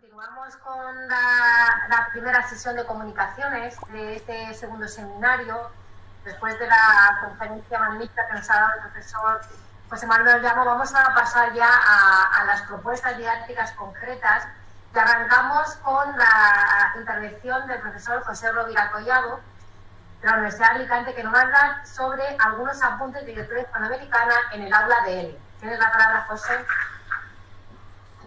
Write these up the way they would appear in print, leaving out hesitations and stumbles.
Continuamos con la primera sesión de comunicaciones de este segundo seminario, después de la conferencia magnífica que nos ha dado el profesor José Manuel Llamo. Vamos a pasar ya a las propuestas didácticas concretas y arrancamos con la intervención del profesor José Rovira Collado de la Universidad de Alicante, que nos va a hablar sobre algunos apuntes de literatura hispanoamericana en el aula de él. Tienes la palabra, José.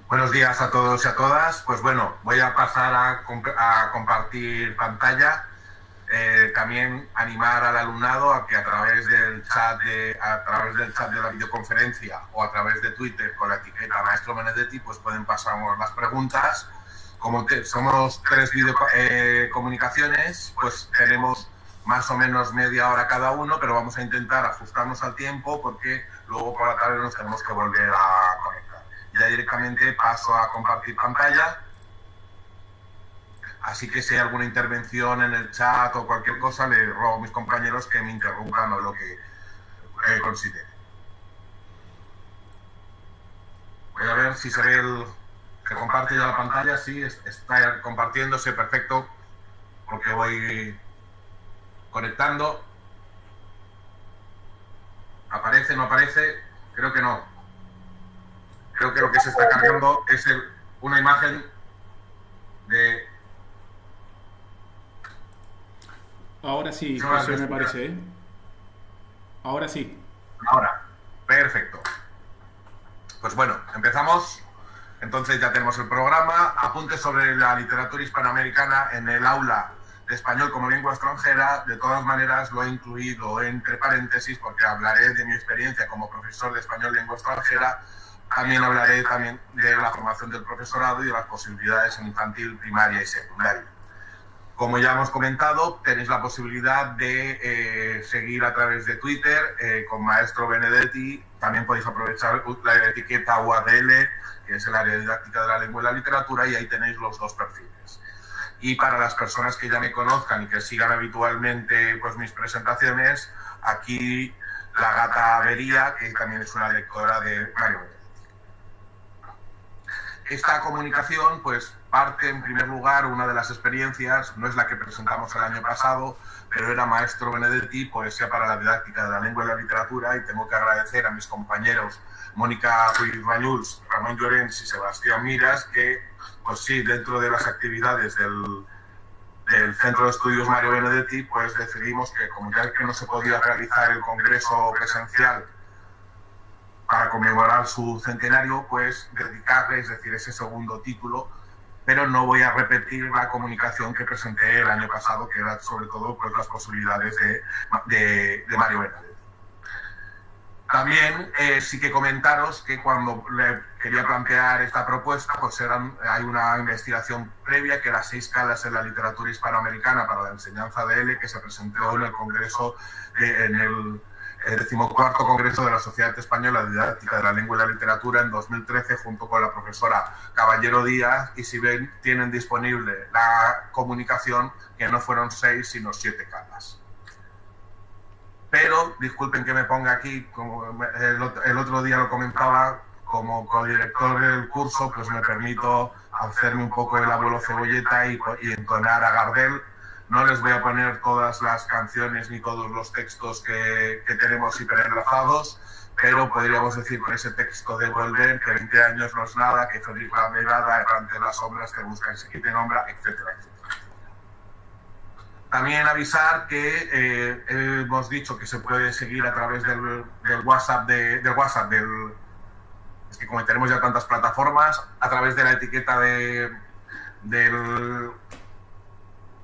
Buenos días a todos y a todas. Pues bueno, voy a pasar a compartir pantalla. También animar al alumnado a que a través del chat de la videoconferencia o a través de Twitter con la etiqueta Maestro Benedetti, pues pueden pasarnos las preguntas. Como somos 3 comunicaciones, pues tenemos más o menos media hora cada uno, pero vamos a intentar ajustarnos al tiempo porque luego por la tarde nos tenemos que volver a conectar. Ya directamente paso a compartir pantalla. Así que si hay alguna intervención en el chat o cualquier cosa, le robo a mis compañeros que me interrumpan o lo que considere. Voy a ver si se ve que comparte ya la pantalla. Sí, está compartiéndose, perfecto, porque voy conectando. ¿Aparece, no aparece? Creo que no. Creo que lo que se está cargando es una imagen de... Ahora sí, José, me parece, ¿eh? Ahora sí. Ahora, perfecto. Pues bueno, empezamos. Entonces ya tenemos el programa. Apuntes sobre la literatura hispanoamericana en el aula de español como lengua extranjera. De todas maneras lo he incluido entre paréntesis porque hablaré de mi experiencia como profesor de español lengua extranjera. También hablaré de la formación del profesorado y de las posibilidades en infantil, primaria y secundaria. Como ya hemos comentado, tenéis la posibilidad de seguir a través de Twitter con Maestro Benedetti. También podéis aprovechar la etiqueta UADL, que es el área didáctica de la lengua y la literatura, y ahí tenéis los 2 perfiles. Y para las personas que ya me conozcan y que sigan habitualmente pues, mis presentaciones, aquí la gata Avería, que también es una lectora de Mario Benedetti. Esta comunicación pues parte en primer lugar, una de las experiencias, no es la que presentamos el año pasado, pero era Maestro Benedetti, Poesía para la didáctica de la lengua y la literatura, y tengo que agradecer a mis compañeros Mónica Ruiz Bañuls, Ramón Llorens y Sebastián Miras, que pues sí, dentro de las actividades del Centro de Estudios Mario Benedetti, pues decidimos que como ya que no se podía realizar el congreso presencial para conmemorar su centenario, pues dedicarle, es decir, ese segundo título, pero no voy a repetir la comunicación que presenté el año pasado, que era sobre todo pues, las posibilidades de Mario Benedetti. También sí que comentaros que cuando le quería plantear esta propuesta, pues hay una investigación previa que era 6 calas en la literatura hispanoamericana para la enseñanza de L, que se presentó en el Congreso, en el 14º Congreso de la Sociedad Española de Didáctica de la Lengua y la Literatura en 2013, junto con la profesora Caballero Díaz, y si ven, tienen disponible la comunicación, que no fueron 6, sino 7 calas. Pero, disculpen que me ponga aquí, como el otro día lo comentaba, como codirector del curso, pues me permito hacerme un poco el abuelo cebolleta y entonar a Gardel. No les voy a poner todas las canciones ni todos los textos que tenemos hiperenlazados, pero podríamos decir con ese texto de Volver que 20 años no es nada, que feliz la mirada, errante las sombras que buscan y te nombra, etcétera, etcétera. También avisar que hemos dicho que se puede seguir a través del WhatsApp, es que como tenemos ya tantas plataformas, a través de la etiqueta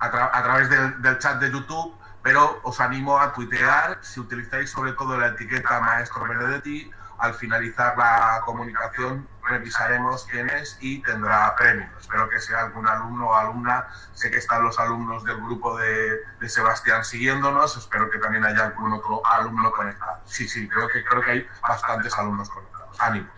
a través del chat de YouTube, pero os animo a tuitear. Si utilizáis sobre todo la etiqueta Maestro Benedetti, al finalizar la comunicación revisaremos quién es y tendrá premio. Espero que sea algún alumno o alumna. Sé que están los alumnos del grupo de Sebastián siguiéndonos. Espero que también haya algún otro alumno conectado. Sí, creo que hay bastantes alumnos conectados. ánimo.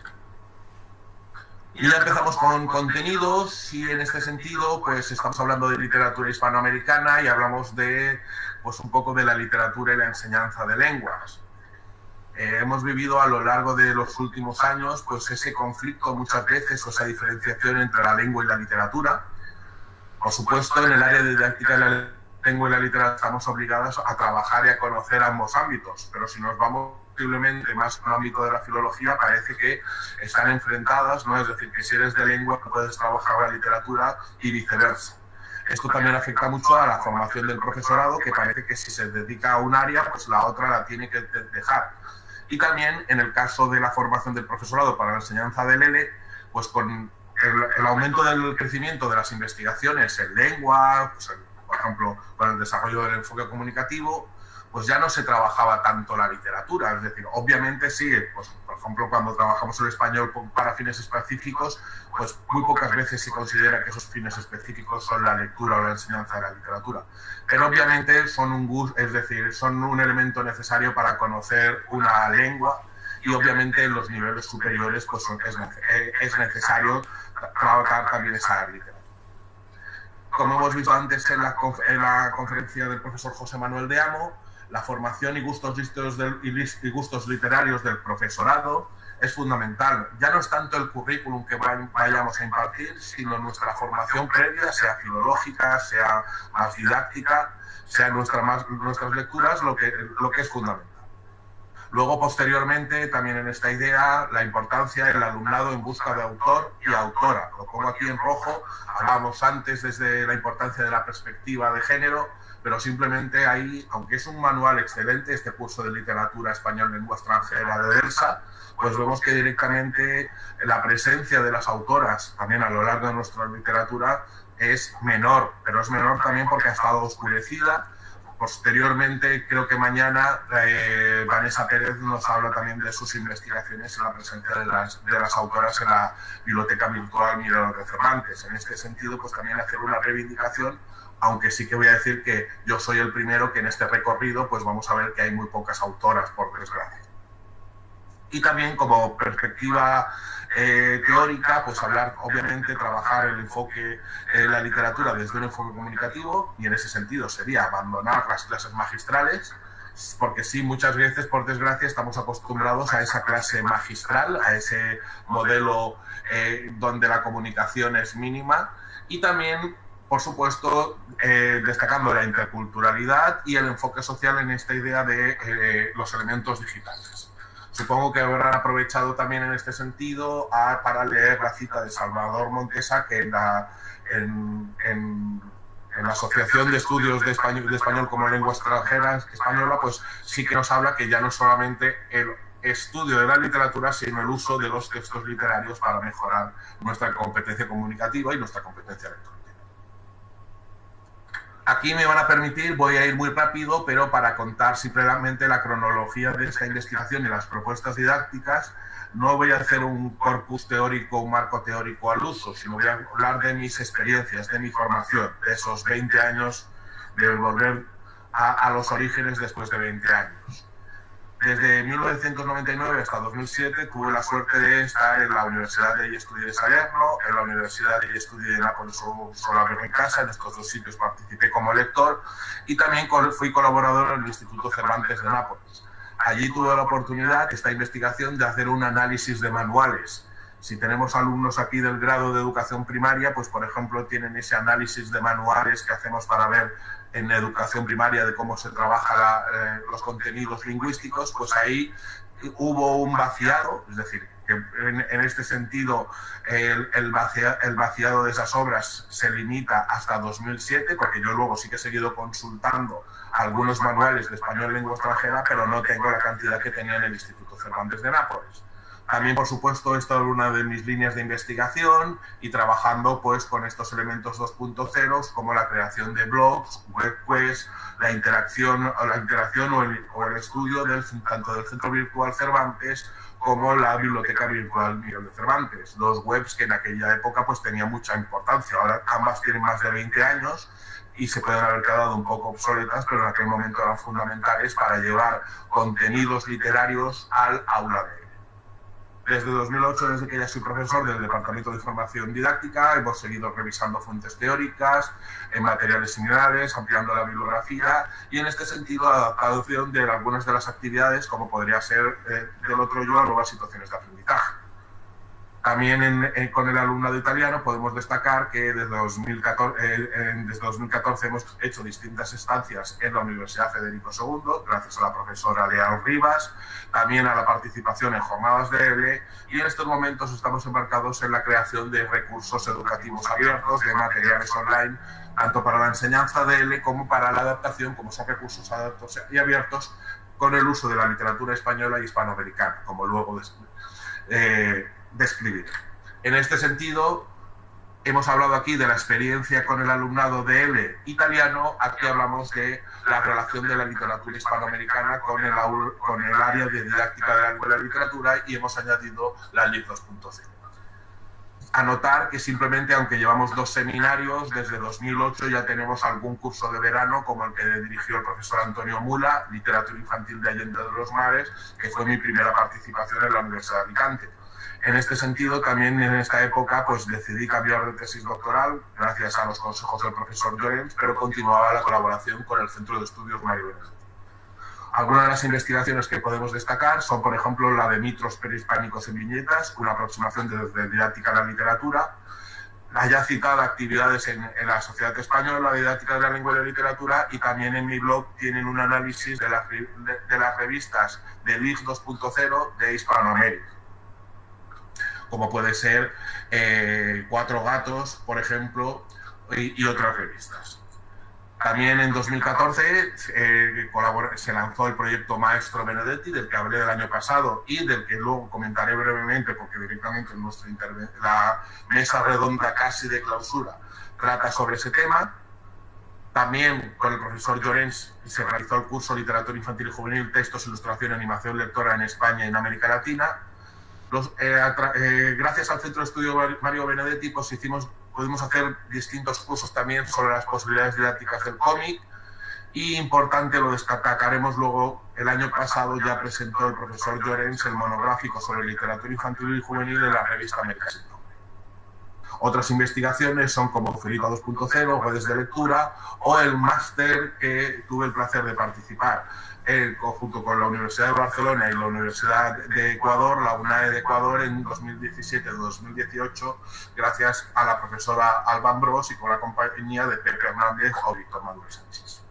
Y ya empezamos con contenidos y en este sentido pues estamos hablando de literatura hispanoamericana y hablamos de pues un poco de la literatura y la enseñanza de lenguas. hemos vivido a lo largo de los últimos años pues ese conflicto muchas veces o esa diferenciación entre la lengua y la literatura. Por supuesto, en el área de didáctica de la lengua y la literatura estamos obligados a trabajar y a conocer ambos ámbitos, pero si nos vamos posiblemente más en el ámbito de la filología, parece que están enfrentadas, ¿no? Es decir, que si eres de lengua puedes trabajar la literatura y viceversa. Esto también afecta mucho a la formación del profesorado, que parece que si se dedica a un área, pues la otra la tiene que dejar. Y también en el caso de la formación del profesorado para la enseñanza del ELE, pues con el aumento del crecimiento de las investigaciones en lengua, pues por ejemplo, con el desarrollo del enfoque comunicativo, pues ya no se trabajaba tanto la literatura. Es decir, obviamente sí, pues, por ejemplo, cuando trabajamos el español para fines específicos, pues muy pocas veces se considera que esos fines específicos son la lectura o la enseñanza de la literatura. Pero obviamente son son un elemento necesario para conocer una lengua, y obviamente en los niveles superiores pues es necesario trabajar también esa literatura. Como hemos visto antes en la conferencia del profesor José Manuel de Amo, la formación y gustos literarios del profesorado es fundamental. Ya no es tanto el currículum que vayamos a impartir, sino nuestra formación previa, sea filológica, sea más didáctica, sea nuestras lecturas, lo que es fundamental. Luego, posteriormente, también en esta idea, la importancia del alumnado en busca de autor y autora. Lo pongo aquí en rojo. Hablábamos antes desde la importancia de la perspectiva de género, pero simplemente ahí, aunque es un manual excelente, este curso de literatura español lengua extranjera de DELSA, pues vemos que directamente la presencia de las autoras también a lo largo de nuestra literatura es menor, pero es menor también porque ha estado oscurecida. Posteriormente, creo que mañana, Vanessa Pérez nos habla también de sus investigaciones en la presencia de las autoras en la Biblioteca Virtual Miró de Cervantes. En este sentido, pues también hacer una reivindicación, aunque sí que voy a decir que yo soy el primero que en este recorrido pues vamos a ver que hay muy pocas autoras, por desgracia. Y también como perspectiva teórica, pues hablar, obviamente, trabajar el enfoque de la literatura desde un enfoque comunicativo, y en ese sentido sería abandonar las clases magistrales, porque sí, muchas veces, por desgracia, estamos acostumbrados a esa clase magistral, a ese modelo donde la comunicación es mínima, y también, por supuesto, destacando la interculturalidad y el enfoque social en esta idea de los elementos digitales. Supongo que habrán aprovechado también en este sentido para leer la cita de Salvador Montesa, que en la Asociación de Estudios de Español como Lengua Extranjera Española, pues sí que nos habla que ya no solamente el estudio de la literatura, sino el uso de los textos literarios para mejorar nuestra competencia comunicativa y nuestra competencia lectora. Aquí me van a permitir, voy a ir muy rápido, pero para contar simplemente la cronología de esta investigación y las propuestas didácticas, no voy a hacer un corpus teórico, un marco teórico al uso, sino voy a hablar de mis experiencias, de mi formación, de esos 20 años de volver a los orígenes después de 20 años. Desde 1999 hasta 2007 tuve la suerte de estar en la Universidad de Estudi de Salerno, en la Universidad de Estudi de Nápoles Solabero en Casa. En estos dos sitios participé como lector, y también fui colaborador en el Instituto Cervantes de Nápoles. Allí tuve la oportunidad, esta investigación, de hacer un análisis de manuales. Si tenemos alumnos aquí del grado de educación primaria, pues por ejemplo tienen ese análisis de manuales que hacemos para ver en educación primaria de cómo se trabaja los contenidos lingüísticos. Pues ahí hubo un vaciado, es decir, que en este sentido el vaciado de esas obras se limita hasta 2007, porque yo luego sí que he seguido consultando algunos manuales de español lengua extranjera, pero no tengo la cantidad que tenía en el Instituto Cervantes de Nápoles. También, por supuesto, esta es una de mis líneas de investigación, y trabajando pues con estos elementos 2.0 como la creación de blogs, webquests, la interacción o el estudio tanto del Centro Virtual Cervantes como la Biblioteca Virtual Miró de Cervantes, dos webs que en aquella época pues tenían mucha importancia. Ahora ambas tienen más de 20 años y se pueden haber quedado un poco obsoletas, pero en aquel momento eran fundamentales para llevar contenidos literarios al aula de. Desde 2008, desde que ya soy profesor del Departamento de Formación Didáctica, hemos seguido revisando fuentes teóricas, en materiales similares, ampliando la bibliografía y en este sentido adaptación de algunas de las actividades, como podría ser del otro yo a nuevas situaciones de aprendizaje. También con el alumnado italiano podemos destacar que desde 2014 hemos hecho distintas estancias en la Universidad Federico II, gracias a la profesora Leal Rivas, también a la participación en jornadas de ELE, y en estos momentos estamos embarcados en la creación de recursos educativos abiertos, de materiales online, tanto para la enseñanza de ELE como para la adaptación, como son recursos adaptados y abiertos, con el uso de la literatura española y hispanoamericana, como luego describir. En este sentido, hemos hablado aquí de la experiencia con el alumnado de ELE italiano. Aquí hablamos de la relación de la literatura hispanoamericana con el área de didáctica de la lengua y la literatura, y hemos añadido la LIF 2.0. Anotar que simplemente, aunque llevamos 2 seminarios, desde 2008 ya tenemos algún curso de verano, como el que dirigió el profesor Antonio Mula, Literatura Infantil de Allende de los Mares, que fue mi primera participación en la Universidad de Alicante. En este sentido, también en esta época, pues decidí cambiar de tesis doctoral, gracias a los consejos del profesor Llorens, pero continuaba la colaboración con el Centro de Estudios Mario Benedetti. Algunas de las investigaciones que podemos destacar son, por ejemplo, la de mitos prehispánicos en viñetas, una aproximación desde didáctica a la literatura, la ya citada actividades en la Sociedad Española, la didáctica de la lengua y la literatura, y también en mi blog tienen un análisis de las revistas de LIF 2.0 de Hispanoamérica, como puede ser Cuatro Gatos, por ejemplo, y otras revistas. También en 2014 se lanzó el proyecto Maestro Benedetti, del que hablé el año pasado y del que luego comentaré brevemente, porque directamente en la mesa redonda casi de clausura trata sobre ese tema. También con el profesor Llorens se realizó el curso Literatura Infantil y Juvenil, Textos, Ilustración y Animación Lectora en España y en América Latina. Gracias al Centro de Estudio Mario Benedetti, pues pudimos hacer distintos cursos también sobre las posibilidades didácticas del cómic, y importante, lo destacaremos luego, el año pasado ya presentó el profesor Llorens el monográfico sobre literatura infantil y juvenil en la revista América Sin Nombre. Otras investigaciones son como Felipa 2.0, redes de lectura, o el máster que tuve el placer de participar junto con la Universidad de Barcelona y la Universidad de Ecuador, la UNAE de Ecuador, en 2017-2018, gracias a la profesora Alba Ambrós y con la compañía de Pepe Hernández o Víctor Manuel Sánchez.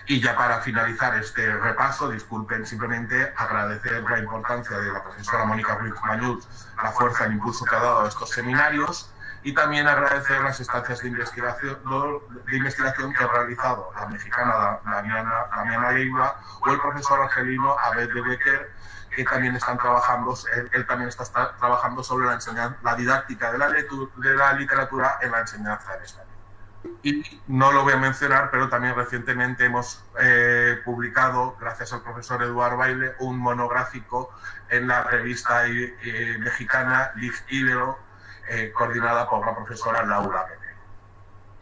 Y ya para finalizar este repaso, disculpen, simplemente agradecer la importancia de la profesora Mónica Ruiz Mañuz, la fuerza y el impulso que ha dado a estos seminarios, y también agradecer las estancias de investigación que ha realizado la mexicana Damiana Leiva o el profesor argelino Abed de Becker, que también están trabajando, él también está trabajando sobre la didáctica de la literatura en la enseñanza en español. Y no lo voy a mencionar, pero también recientemente hemos publicado, gracias al profesor Eduardo Baile, un monográfico en la revista mexicana Lig Ibero, coordinada por la profesora Laura Pepe.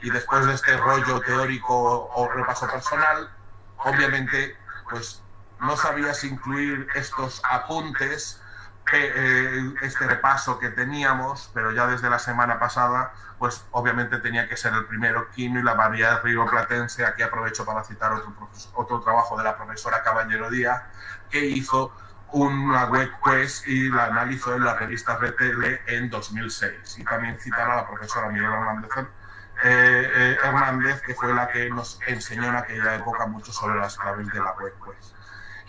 Y después de este rollo teórico o repaso personal, obviamente, pues no sabía si incluir estos apuntes, este repaso que teníamos, pero ya desde la semana pasada, pues obviamente tenía que ser el primero, Quino y la variedad rioplatense. Aquí aprovecho para citar otro trabajo de la profesora Caballero Díaz, que hizo una web quest y la analizó en la revista RTL en 2006. Y también citar a la profesora Miguel Hernández, que fue la que nos enseñó en aquella época mucho sobre las claves de la web quest.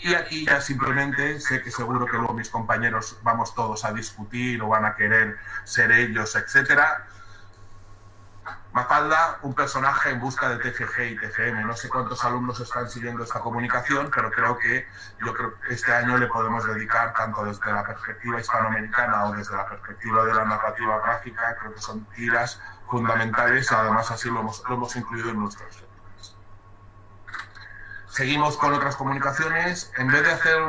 Y aquí ya simplemente, sé que seguro que luego mis compañeros vamos todos a discutir o van a querer ser ellos, etcétera. Mafalda, un personaje en busca de TFG y TFM. No sé cuántos alumnos están siguiendo esta comunicación, pero yo creo que este año le podemos dedicar, tanto desde la perspectiva hispanoamericana o desde la perspectiva de la narrativa gráfica, creo que son tiras fundamentales, y además así lo hemos incluido en nuestros lectores. Seguimos con otras comunicaciones. En vez de hacer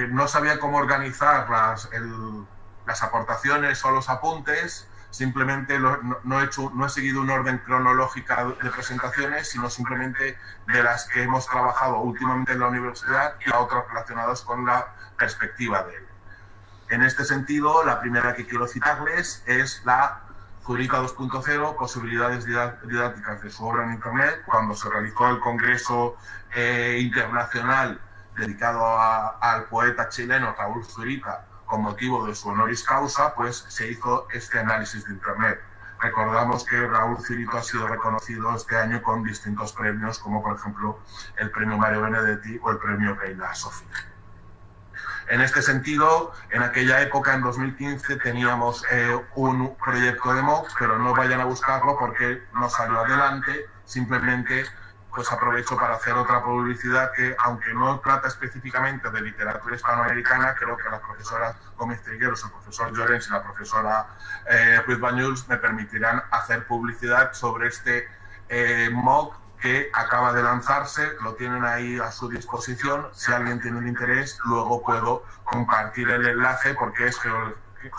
no sabía cómo organizar las aportaciones o los apuntes, simplemente no he seguido un orden cronológico de presentaciones, sino simplemente de las que hemos trabajado últimamente en la universidad y a otras relacionadas con la perspectiva de él. En este sentido, la primera que quiero citarles es la Zurita 2.0, posibilidades didácticas de su obra en Internet. Cuando se realizó el Congreso Internacional dedicado al poeta chileno Raúl Zurita, con motivo de su honoris causa, pues se hizo este análisis de Internet. Recordamos que Raúl Zurita ha sido reconocido este año con distintos premios, como por ejemplo el premio Mario Benedetti o el premio Reina Sofía. En este sentido, en aquella época, en 2015, teníamos un proyecto de MOOC, pero no vayan a buscarlo porque no salió adelante. Simplemente pues aprovecho para hacer otra publicidad que, aunque no trata específicamente de literatura hispanoamericana, creo que las profesoras Gómez Trigueros, el profesor Llorens y la profesora Ruiz Bañuls me permitirán hacer publicidad sobre este MOOC que acaba de lanzarse. Lo tienen ahí a su disposición. Si alguien tiene un interés, luego puedo compartir el enlace porque es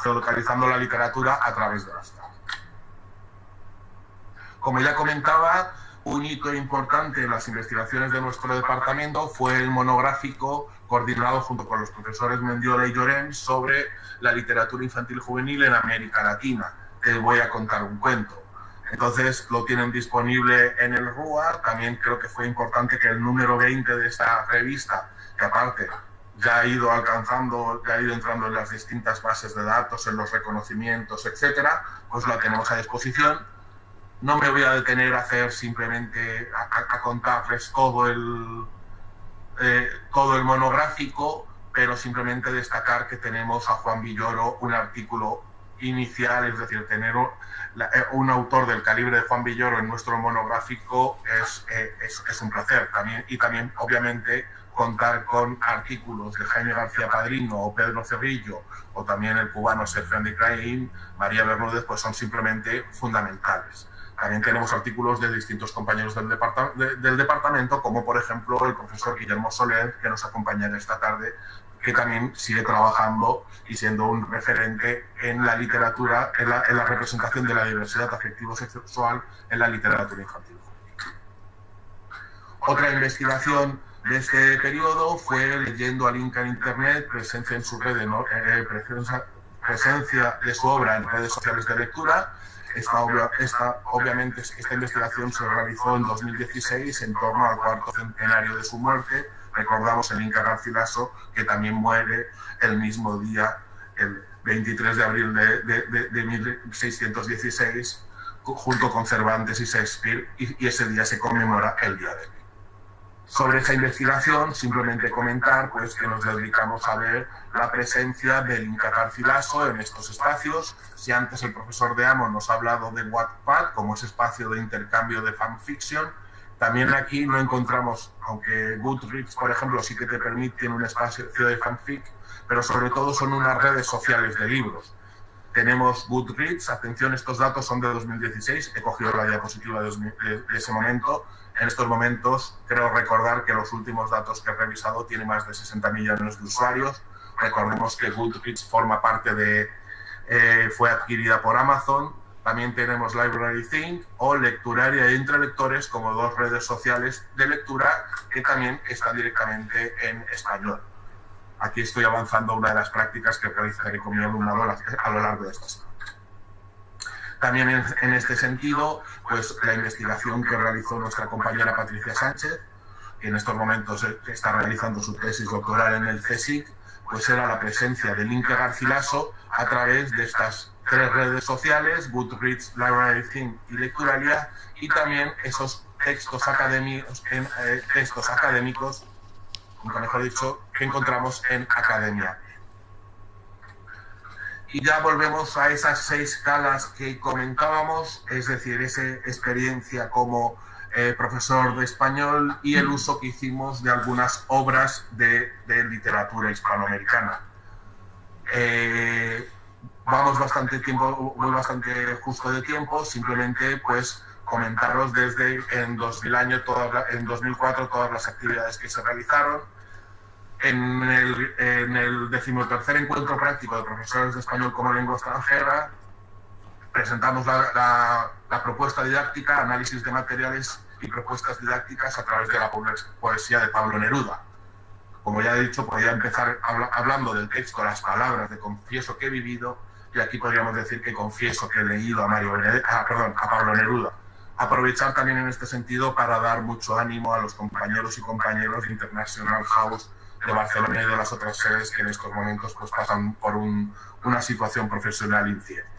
geolocalizando la literatura a través de las tablas. Como ya comentaba, un hito importante en las investigaciones de nuestro departamento fue el monográfico coordinado junto con los profesores Mendiola y Llorens sobre la literatura infantil juvenil en América Latina. Te voy a contar un cuento. Entonces lo tienen disponible en el RUA. También creo que fue importante que el número 20 de esta revista, que aparte ya ha ido alcanzando, ya ha ido entrando en las distintas bases de datos, en los reconocimientos, etcétera, pues la tenemos a disposición. No me voy a detener a hacer simplemente a contarles todo el monográfico, pero simplemente destacar que tenemos a Juan Villoro un artículo inicial, es decir, tener un autor del calibre de Juan Villoro en nuestro monográfico es un placer también, y también obviamente contar con artículos de Jaime García Padrino o Pedro Cerrillo o también el cubano Sergio Andicaín, María Bermúdez, pues son simplemente fundamentales. También tenemos artículos de distintos compañeros del departamento, como por ejemplo el profesor Guillermo Soler, que nos acompañará esta tarde, que también sigue trabajando y siendo un referente en la literatura, en la representación de la diversidad afectivo-sexual en la literatura infantil. Otra investigación de este periodo fue Leyendo al Inca en Internet, presencia en su red, presencia de su obra en redes sociales de lectura. Obviamente esta investigación se realizó en 2016 en torno al cuarto centenario de su muerte. Recordamos el Inca Garcilaso, que también muere el mismo día, el 23 de abril de 1616, junto con Cervantes y Shakespeare, y ese día se conmemora el Día de él. Sobre esa investigación, simplemente comentar pues, que nos dedicamos a ver la presencia del Inca Garcilaso en estos espacios. Si antes el profesor de Amo nos ha hablado de Wattpad como ese espacio de intercambio de fanfiction, también aquí no encontramos, aunque Goodreads, por ejemplo, sí que te permite un espacio de fanfic, pero sobre todo son unas redes sociales de libros. Tenemos Goodreads, atención, estos datos son de 2016, he cogido la diapositiva de ese momento. En estos momentos, creo recordar que los últimos datos que he revisado tiene más de 60 millones de usuarios. Recordemos que Goodreads forma parte fue adquirida por Amazon. También tenemos LibraryThing o Lecturaria entre lectores como dos redes sociales de lectura que también están directamente en español. Aquí estoy avanzando una de las prácticas que realizaré con mi alumnado a lo largo de esta semana. También en este sentido, pues la investigación que realizó nuestra compañera Patricia Sánchez, que en estos momentos está realizando su tesis doctoral en el CSIC, pues era la presencia del Inca Garcilaso a través de estas tres redes sociales, Goodreads, LibraryThing y Lecturalia, y también esos textos académicos, nunca mejor dicho, que encontramos en Academia. Y ya volvemos a esas 6 calas que comentábamos, es decir, esa experiencia como profesor de español y el uso que hicimos de algunas obras de literatura hispanoamericana. Vamos bastante justo de tiempo, simplemente pues comentaros desde en 2004 todas las actividades que se realizaron. En el 13º encuentro práctico de profesores de español como lengua extranjera presentamos la propuesta didáctica, análisis de materiales y propuestas didácticas a través de la poesía de Pablo Neruda. Como ya he dicho, podría empezar hablando del texto, las palabras de confieso que he vivido, y aquí podríamos decir que confieso que he leído a Pablo Neruda. Aprovechar también en este sentido para dar mucho ánimo a los compañeros y compañeras de International House de Barcelona y de las otras sedes que en estos momentos pues, pasan por una situación profesional incierta.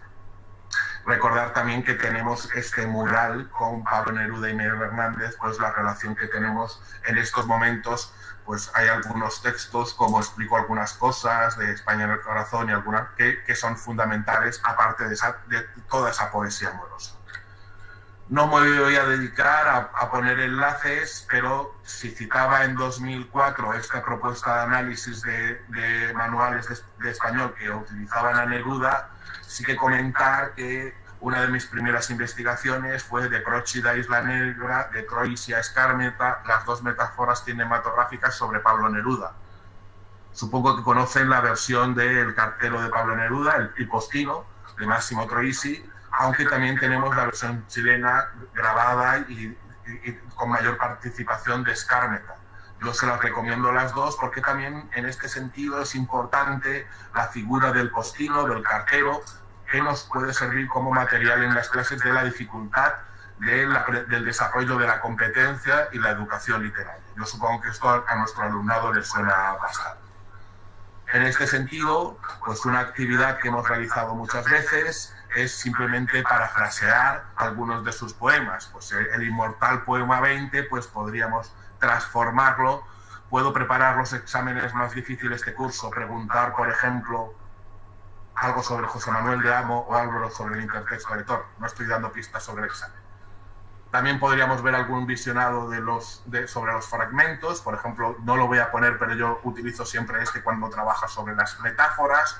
Recordar también que tenemos este mural con Pablo Neruda y Miguel Hernández, pues la relación que tenemos en estos momentos, pues hay algunos textos, como explico algunas cosas, de España en el corazón y algunas que son fundamentales, aparte de toda esa poesía amorosa. No me voy a dedicar a poner enlaces, pero si citaba en 2004 esta propuesta de análisis de manuales de español que utilizaban a Neruda, sí que comentar que una de mis primeras investigaciones fue de Próchida Isla Negra, de Troisia Escármeta, las dos metáforas cinematográficas sobre Pablo Neruda. Supongo que conocen la versión del cartero de Pablo Neruda, el postino, de Máximo Troisi, aunque también tenemos la versión chilena grabada y con mayor participación de Escármeta. Yo se las recomiendo las dos porque también en este sentido es importante la figura del postino, del cartero, que nos puede servir como material en las clases de la dificultad del desarrollo de la competencia y la educación literaria. Yo supongo que esto a nuestro alumnado les suena bastante. En este sentido, pues una actividad que hemos realizado muchas veces es simplemente parafrasear algunos de sus poemas. Pues el inmortal poema 20, pues podríamos transformarlo. Puedo preparar los exámenes más difíciles de curso, preguntar, por ejemplo, algo sobre José Manuel de Amo o algo sobre el intertexto lector. No estoy dando pistas sobre el examen. También podríamos ver algún visionado sobre los fragmentos. Por ejemplo, no lo voy a poner, pero yo utilizo siempre este cuando trabaja sobre las metáforas.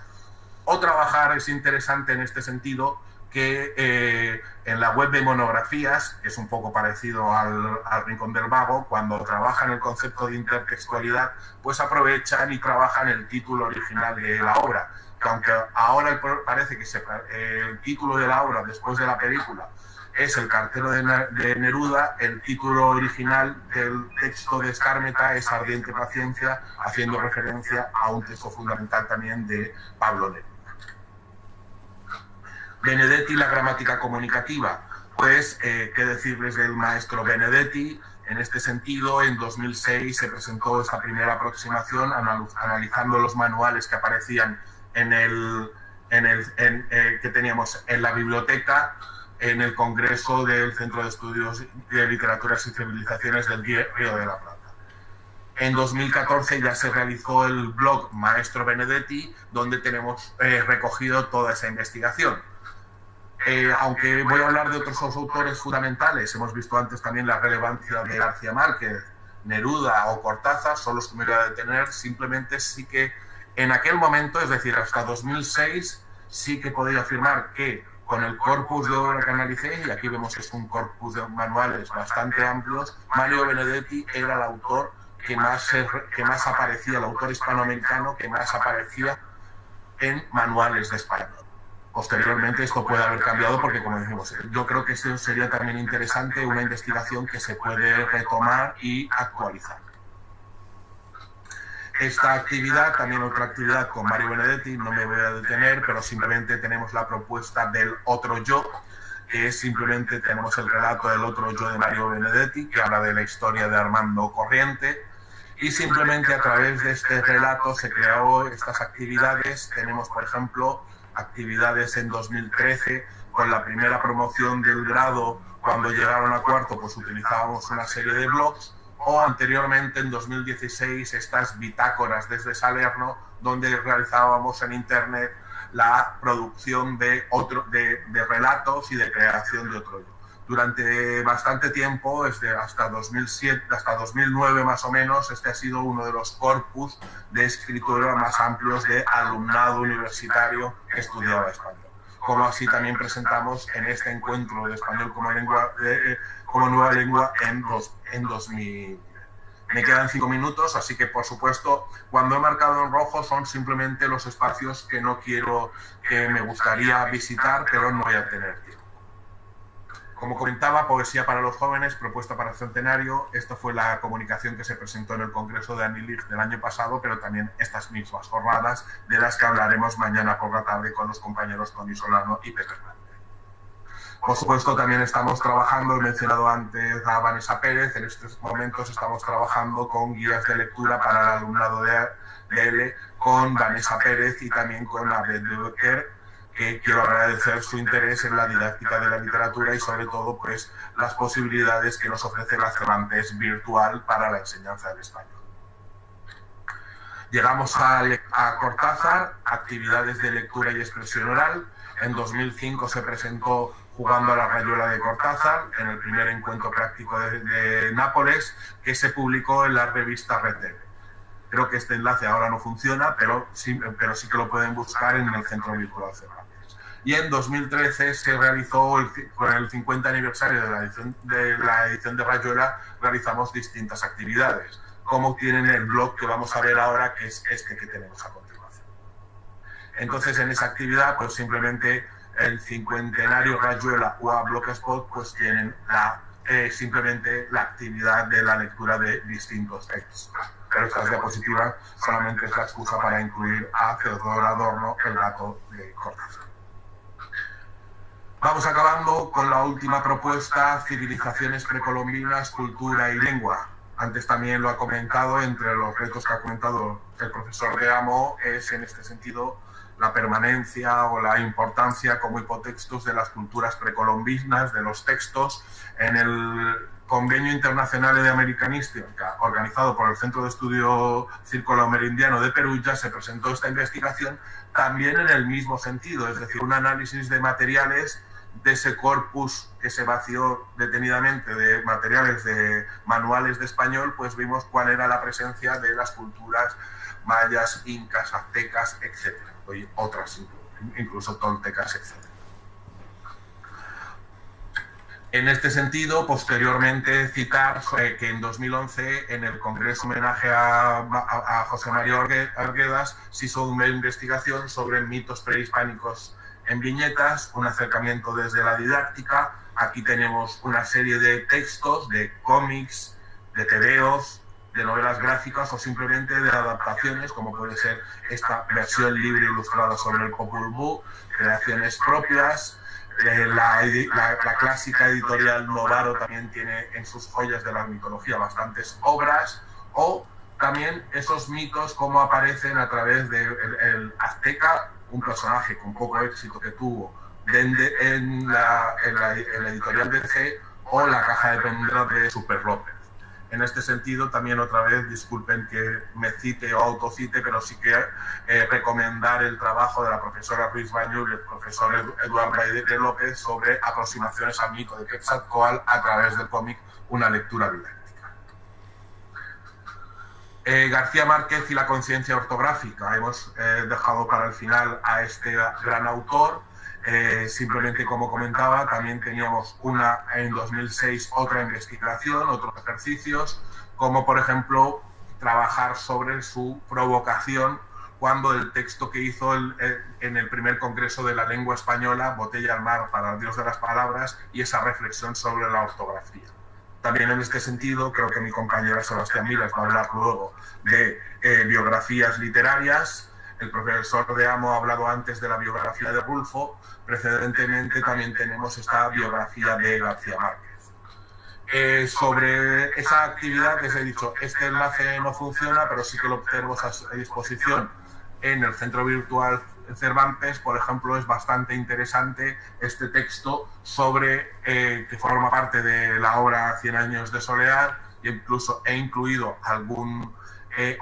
O trabajar, es interesante en este sentido, que en la web de monografías, que es un poco parecido al Rincón del Vago, cuando trabajan el concepto de intertextualidad, pues aprovechan y trabajan el título original de la obra. Que aunque ahora parece que el título de la obra después de la película es El cartero de Neruda, el título original del texto de Escármeta es Ardiente paciencia, haciendo referencia a un texto fundamental también de Pablo Neruda. Benedetti, la gramática comunicativa. Pues, qué decirles del maestro Benedetti. En este sentido, en 2006 se presentó esta primera aproximación analizando los manuales que aparecían que teníamos en la biblioteca en el Congreso del Centro de Estudios de Literaturas y Civilizaciones del Río de la Plata. En 2014 ya se realizó el blog Maestro Benedetti, donde tenemos recogido toda esa investigación. Aunque voy a hablar de otros autores fundamentales, hemos visto antes también la relevancia de García Márquez, Neruda o Cortázar, son los que me voy a detener. Simplemente sí que en aquel momento, es decir, hasta 2006, sí que podía afirmar que con el corpus de obra que analicé, y aquí vemos que es un corpus de manuales bastante amplios, Mario Benedetti era el autor que más aparecía, el autor hispanoamericano que más aparecía en manuales de español. Posteriormente esto puede haber cambiado porque, como decimos, yo creo que esto sería también interesante, una investigación que se puede retomar y actualizar. Esta actividad, también otra actividad con Mario Benedetti, no me voy a detener, pero simplemente tenemos la propuesta del otro yo, que es simplemente tenemos el relato del otro yo de Mario Benedetti, que habla de la historia de Armando Corriente, y simplemente a través de este relato se creó estas actividades. Tenemos, por ejemplo, actividades en 2013 con la primera promoción del grado. Cuando llegaron a cuarto, pues utilizábamos una serie de blogs, o anteriormente en 2016 estas bitácoras desde Salerno, donde realizábamos en internet la producción de relatos y de creación de otro yo. Durante bastante tiempo, desde hasta 2007, hasta 2009 más o menos, este ha sido uno de los corpus de escritura más amplios de alumnado universitario que estudiaba español. Como así también presentamos en este encuentro de español como nueva lengua en 2000. Me quedan 5 minutos, así que, por supuesto, cuando he marcado en rojo son simplemente los espacios que no quiero, que me gustaría visitar, pero no voy a tener tiempo. Como comentaba, Poesía para los Jóvenes, propuesta para el centenario. Esta fue la comunicación que se presentó en el Congreso de Anilig del año pasado, pero también estas mismas jornadas de las que hablaremos mañana por la tarde con los compañeros Tony Solano y Pepe Hernández. Por supuesto, también estamos trabajando, he mencionado antes a Vanessa Pérez, en estos momentos estamos trabajando con guías de lectura para el alumnado de L, con Vanessa Pérez y también con Abed de Becker, que quiero agradecer su interés en la didáctica de la literatura y sobre todo pues las posibilidades que nos ofrece la Cervantes virtual para la enseñanza del español. Llegamos a Cortázar, actividades de lectura y expresión oral. En 2005 se presentó Jugando a la rayuela de Cortázar, en el primer encuentro práctico de Nápoles, que se publicó en la revista Red. Creo que este enlace ahora no funciona, pero sí que lo pueden buscar en el Centro Virtual Cervantes. Y en 2013 se realizó, con el 50 aniversario de la edición de Rayuela, realizamos distintas actividades, como tienen el blog que vamos a ver ahora, que es este que tenemos a continuación. Entonces, en esa actividad, pues simplemente el cincuentenario Rayuela o a Blogspot, pues tienen simplemente la actividad de la lectura de distintos textos. Pero esta diapositiva solamente es la excusa para incluir a Theodor Adorno, el gato de Cortázar. Vamos acabando con la última propuesta, Civilizaciones precolombinas, cultura y lengua. Antes también lo ha comentado, entre los retos que ha comentado el profesor de Amo es en este sentido la permanencia o la importancia como hipotextos de las culturas precolombinas, de los textos. En el Convenio Internacional de Americanística, organizado por el Centro de Estudio Círculo Amerindiano de Perugia, se presentó esta investigación también en el mismo sentido, es decir, un análisis de materiales de ese corpus que se vació detenidamente de materiales de manuales de español, pues vimos cuál era la presencia de las culturas mayas, incas, aztecas, etc. Y otras, incluso toltecas, etc. En este sentido, posteriormente citar que en 2011, en el Congreso homenaje a José María Arguedas, se hizo una investigación sobre mitos prehispánicos en viñetas, un acercamiento desde la didáctica. Aquí tenemos una serie de textos, de cómics, de tebeos, de novelas gráficas o simplemente de adaptaciones, como puede ser esta versión libre ilustrada sobre el Popol Vuh, creaciones propias. La clásica editorial Novaro también tiene en sus joyas de la mitología bastantes obras, o también esos mitos como aparecen a través del azteca, un personaje con poco éxito que tuvo en la editorial DC, o la caja de pendrive de Super López. En este sentido, también otra vez, disculpen que me cite o autocite, pero sí que recomendar el trabajo de la profesora Ruiz Bañul y el profesor Eduardo Baidere López sobre aproximaciones al mito de Quetzalcóatl a través del cómic Una lectura didáctica. García Márquez y la conciencia ortográfica. Hemos dejado para el final a este gran autor. Simplemente, como comentaba, también teníamos en 2006 otra investigación, otros ejercicios, como por ejemplo trabajar sobre su provocación cuando el texto que hizo en el primer Congreso de la Lengua Española, Botella al mar para el Dios de las Palabras, y esa reflexión sobre la ortografía. También en este sentido, creo que mi compañera Sebastián Milas va a hablar luego de biografías literarias. El profesor de Amo ha hablado antes de la biografía de Rulfo. Precedentemente también tenemos esta biografía de García Márquez. Sobre esa actividad que os he dicho, este enlace no funciona, pero sí que lo tenemos a disposición en el Centro Virtual Cervantes. Por ejemplo, es bastante interesante este texto que forma parte de la obra 100 años de soledad, e incluso he incluido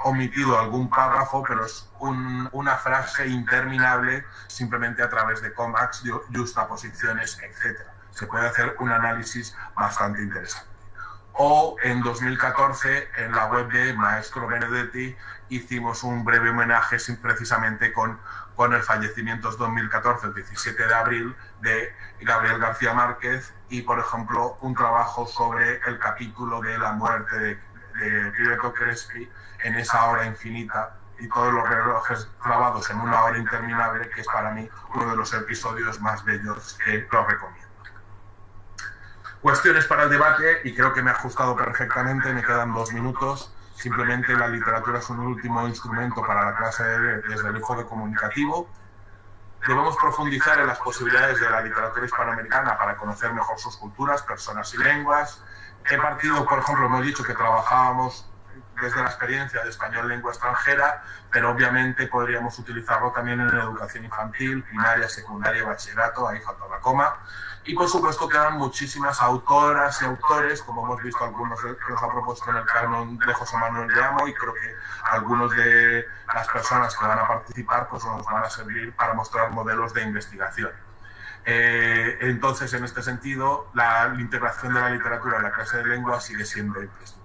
omitido algún párrafo, pero es una frase interminable, simplemente a través de cómacs, justaposiciones, etc. Se puede hacer un análisis bastante interesante. O en 2014, en la web de Maestro Benedetti, hicimos un breve homenaje precisamente con el fallecimiento en 2014, el 17 de abril, de Gabriel García Márquez, y, por ejemplo, un trabajo sobre el capítulo de la muerte de de Pietro Crespi en esa hora infinita y todos los relojes grabados en una hora interminable, que es para mí uno de los episodios más bellos que los recomiendo. Cuestiones para el debate, y creo que me he ajustado perfectamente, me quedan 2 minutos. Simplemente la literatura es un último instrumento para la clase desde el enfoque comunicativo. Debemos profundizar en las posibilidades de la literatura hispanoamericana para conocer mejor sus culturas, personas y lenguas. He partido, por ejemplo, hemos dicho que trabajábamos desde la experiencia de español lengua extranjera, pero obviamente podríamos utilizarlo también en educación infantil, primaria, secundaria, bachillerato, ahí falta la coma. Y por supuesto quedan muchísimas autoras y autores, como hemos visto algunos que nos ha propuesto en el canon de José Manuel de Amo, y creo que algunos de las personas que van a participar pues nos van a servir para mostrar modelos de investigación. Entonces, en este sentido, la integración de la literatura en la clase de lengua sigue siendo imprescindible.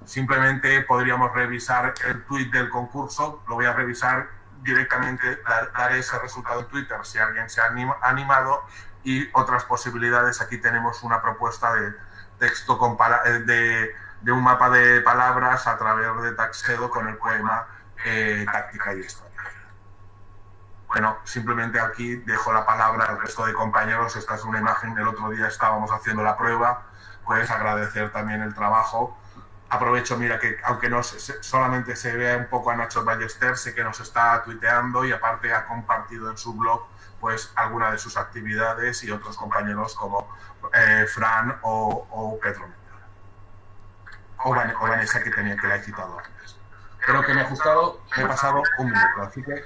Simplemente podríamos revisar el tuit del concurso, lo voy a revisar directamente, daré ese resultado en Twitter si alguien se ha animado, y otras posibilidades. Aquí tenemos una propuesta de texto de un mapa de palabras a través de Taxedo con el poema Táctica y Estrategia. Bueno, simplemente aquí dejo la palabra al resto de compañeros. Esta es una imagen, el otro día estábamos haciendo la prueba, pues agradecer también el trabajo. Aprovecho, mira, que aunque no solamente se vea un poco a Nacho Ballester, sé que nos está tuiteando y aparte ha compartido en su blog pues alguna de sus actividades, y otros compañeros como Fran o Pedro Mendiola. O Vanessa, que la he citado antes. Creo que me ha gustado, me he pasado un minuto, así que...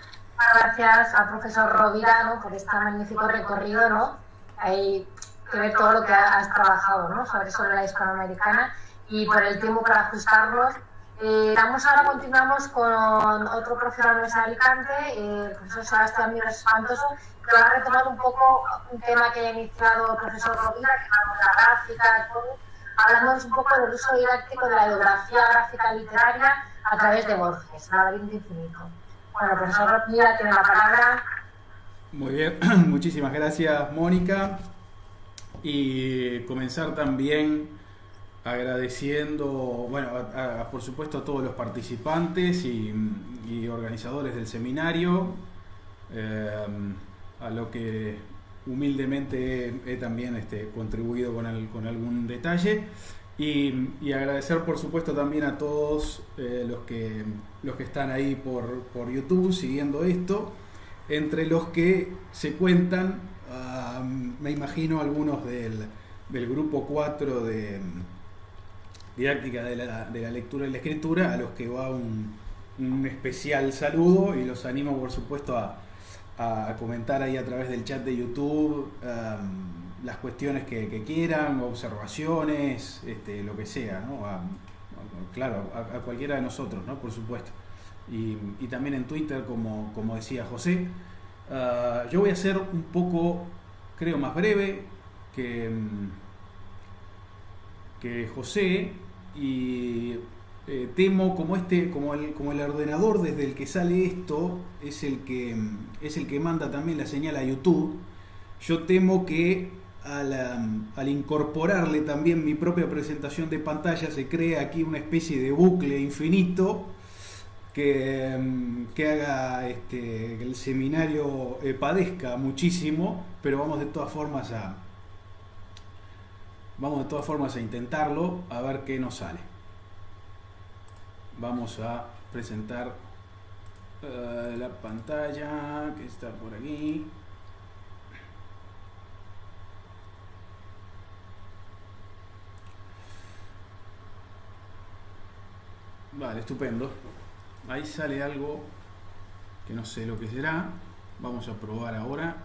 Gracias al profesor Rovira, ¿no?, por este magnífico recorrido, ¿no? Hay que ver todo lo que has trabajado, ¿no?, sobre la hispanoamericana, y por el tiempo para ajustarlos. Ahora continuamos con otro profesor de la Universidad de Alicante, el profesor Sebastián Miras Espantoso, que va a retomar un poco un tema que ha iniciado el profesor Rovira, que es la gráfica, todo, hablándonos un poco del uso didáctico de la ideografía gráfica literaria a través de Borges, el laberinto infinito. Bueno, profesor Rovira tiene la palabra. Muy bien, muchísimas gracias, Mónica. Y comenzar también agradeciendo, bueno, por supuesto a todos los participantes y organizadores del seminario, a lo que humildemente he también contribuido con algún detalle, y agradecer por supuesto también a todos los que están ahí por YouTube siguiendo esto, entre los que se cuentan, me imagino, algunos del grupo 4 de didáctica de la lectura y la escritura, a los que va un especial saludo, y los animo por supuesto a comentar ahí a través del chat de YouTube las cuestiones que quieran, observaciones, lo que sea, ¿no? Claro, a cualquiera de nosotros, ¿no?, por supuesto, y también en Twitter, como decía José. Yo voy a ser un poco, creo, más breve que José, y temo, como el ordenador desde el que sale esto es el que manda también la señal a YouTube, yo temo que al incorporarle también mi propia presentación de pantalla se crea aquí una especie de bucle infinito que haga que el seminario padezca muchísimo, pero vamos de todas formas a intentarlo, a ver qué nos sale. Vamos a presentar la pantalla que está por aquí. Vale, estupendo. Ahí sale algo que no sé lo que será. Vamos a probar ahora.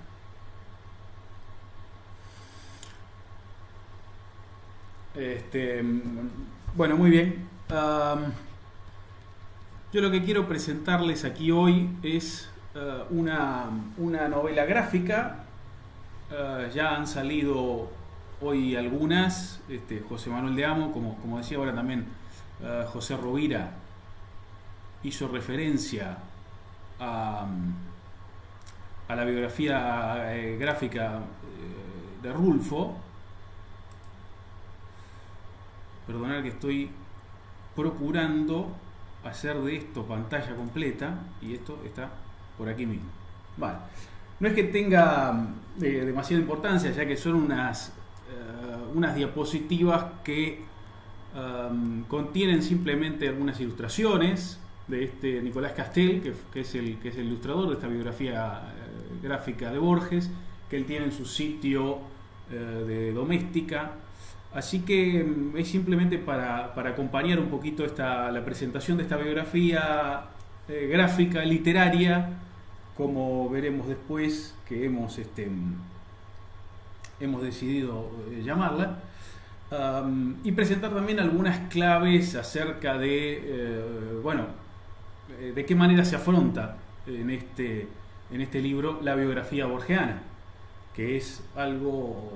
Bueno, muy bien. Yo lo que quiero presentarles aquí hoy es una novela gráfica. Ya han salido hoy algunas. José Manuel de Amo, como decía ahora también José Rovira, hizo referencia a la biografía gráfica de Rulfo. Perdonad que estoy procurando hacer de esto pantalla completa, y esto está por aquí mismo. Vale. No es que tenga demasiada importancia, ya que son unas diapositivas que contienen simplemente algunas ilustraciones de este Nicolás Castel, que es el ilustrador de esta biografía gráfica de Borges, que él tiene en su sitio de Doméstica. Así que es simplemente para acompañar un poquito la presentación de esta biografía gráfica, literaria, como veremos después, que hemos decidido llamarla, y presentar también algunas claves acerca de, de qué manera se afronta en este libro la biografía borgiana, que es algo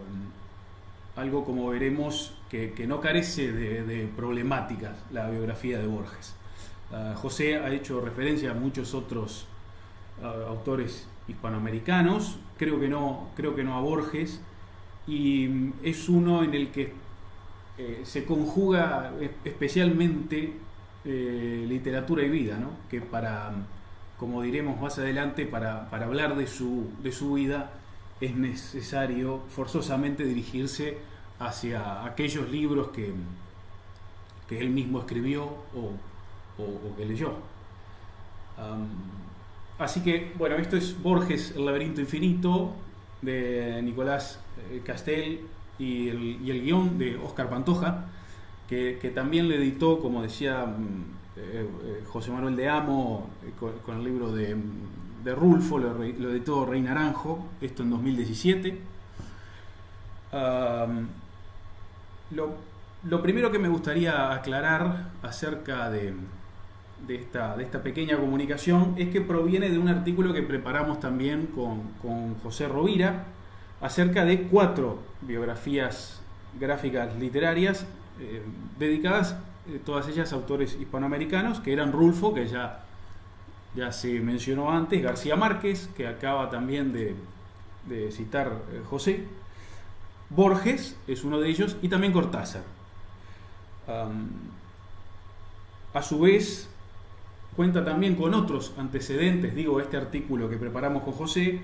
como veremos que no carece de problemáticas, la biografía de Borges. José ha hecho referencia a muchos otros autores hispanoamericanos, creo que no a Borges, y es uno en el que se conjuga especialmente literatura y vida, ¿no? Que como diremos más adelante, para hablar de su vida es necesario forzosamente dirigirse hacia aquellos libros que él mismo escribió o que leyó. Así que, bueno, esto es Borges, El laberinto infinito, de Nicolás Castel, y el guión de Óscar Pantoja, que también le editó, como decía José Manuel de Amo, con el libro de Rulfo, lo editó Rey Naranjo, esto en 2017. Lo primero que me gustaría aclarar acerca de esta pequeña comunicación es que proviene de un artículo que preparamos también con José Rovira acerca de 4 biografías gráficas literarias dedicadas, todas ellas a autores hispanoamericanos, que eran Rulfo, que ya se mencionó antes, García Márquez, que acaba también de citar José, Borges es uno de ellos, y también Cortázar. A su vez, cuenta también con otros antecedentes, este artículo que preparamos con José,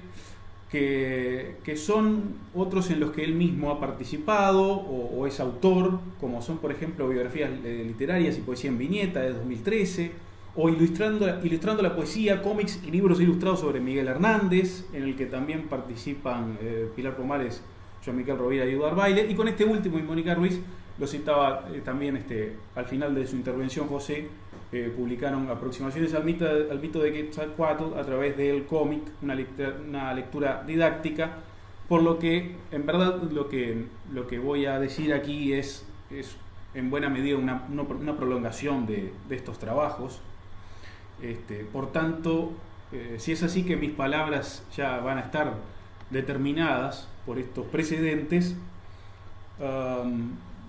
que son otros en los que él mismo ha participado o es autor, como son, por ejemplo, biografías literarias y poesía en viñeta de 2013, o ilustrando la poesía, cómics y libros ilustrados sobre Miguel Hernández, en el que también participan Pilar Pomares, Joan Miquel Rovira y Eduard Baile, y con este último, y Mónica Ruiz, lo citaba también al final de su intervención José, publicaron aproximaciones al mito de Quetzalcóatl a través del cómic, una lectura didáctica, por lo que en verdad lo que voy a decir aquí es en buena medida una prolongación de estos trabajos. Por tanto, si es así que mis palabras ya van a estar determinadas por estos precedentes,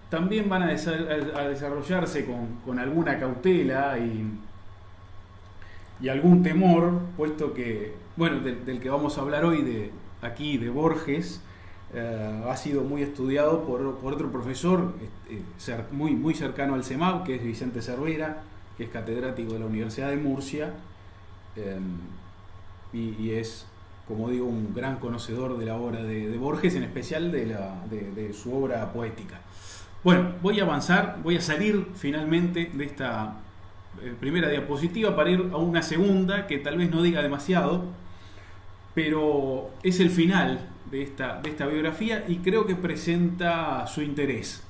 también van a desarrollarse con alguna cautela y algún temor, puesto que, del que vamos a hablar hoy, de Borges, ha sido muy estudiado por otro profesor muy, muy cercano al CEMAP, que es Vicente Cervera, que es catedrático de la Universidad de Murcia, y es, como digo, un gran conocedor de la obra de Borges, en especial de su obra poética. Bueno, voy a avanzar, voy a salir finalmente de esta primera diapositiva para ir a una segunda que tal vez no diga demasiado, pero es el final de esta biografía y creo que presenta su interés,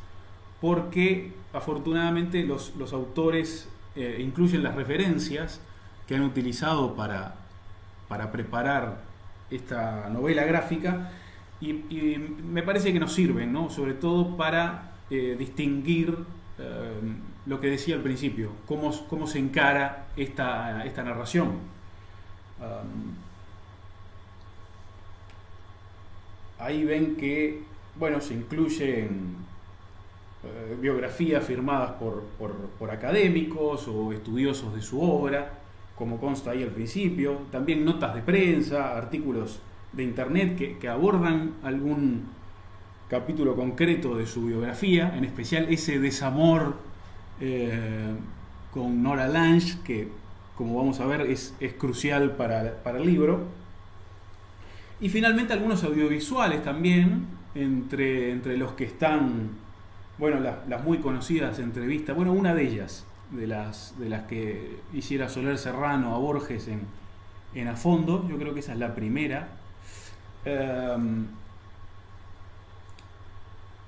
porque afortunadamente los autores incluyen las referencias que han utilizado para preparar esta novela gráfica y me parece que nos sirven, ¿no? Sobre todo para distinguir lo que decía al principio, cómo se encara esta narración. Ahí ven que se incluyen biografías firmadas por académicos o estudiosos de su obra, como consta ahí al principio, también notas de prensa, artículos de internet que abordan algún capítulo concreto de su biografía, en especial ese desamor con Nora Lange, que como vamos a ver es crucial para el libro. Y finalmente algunos audiovisuales también, entre los que están, bueno, las muy conocidas entrevistas, bueno, una de ellas, de las que hiciera Soler Serrano a Borges en A Fondo, yo creo que esa es la primera.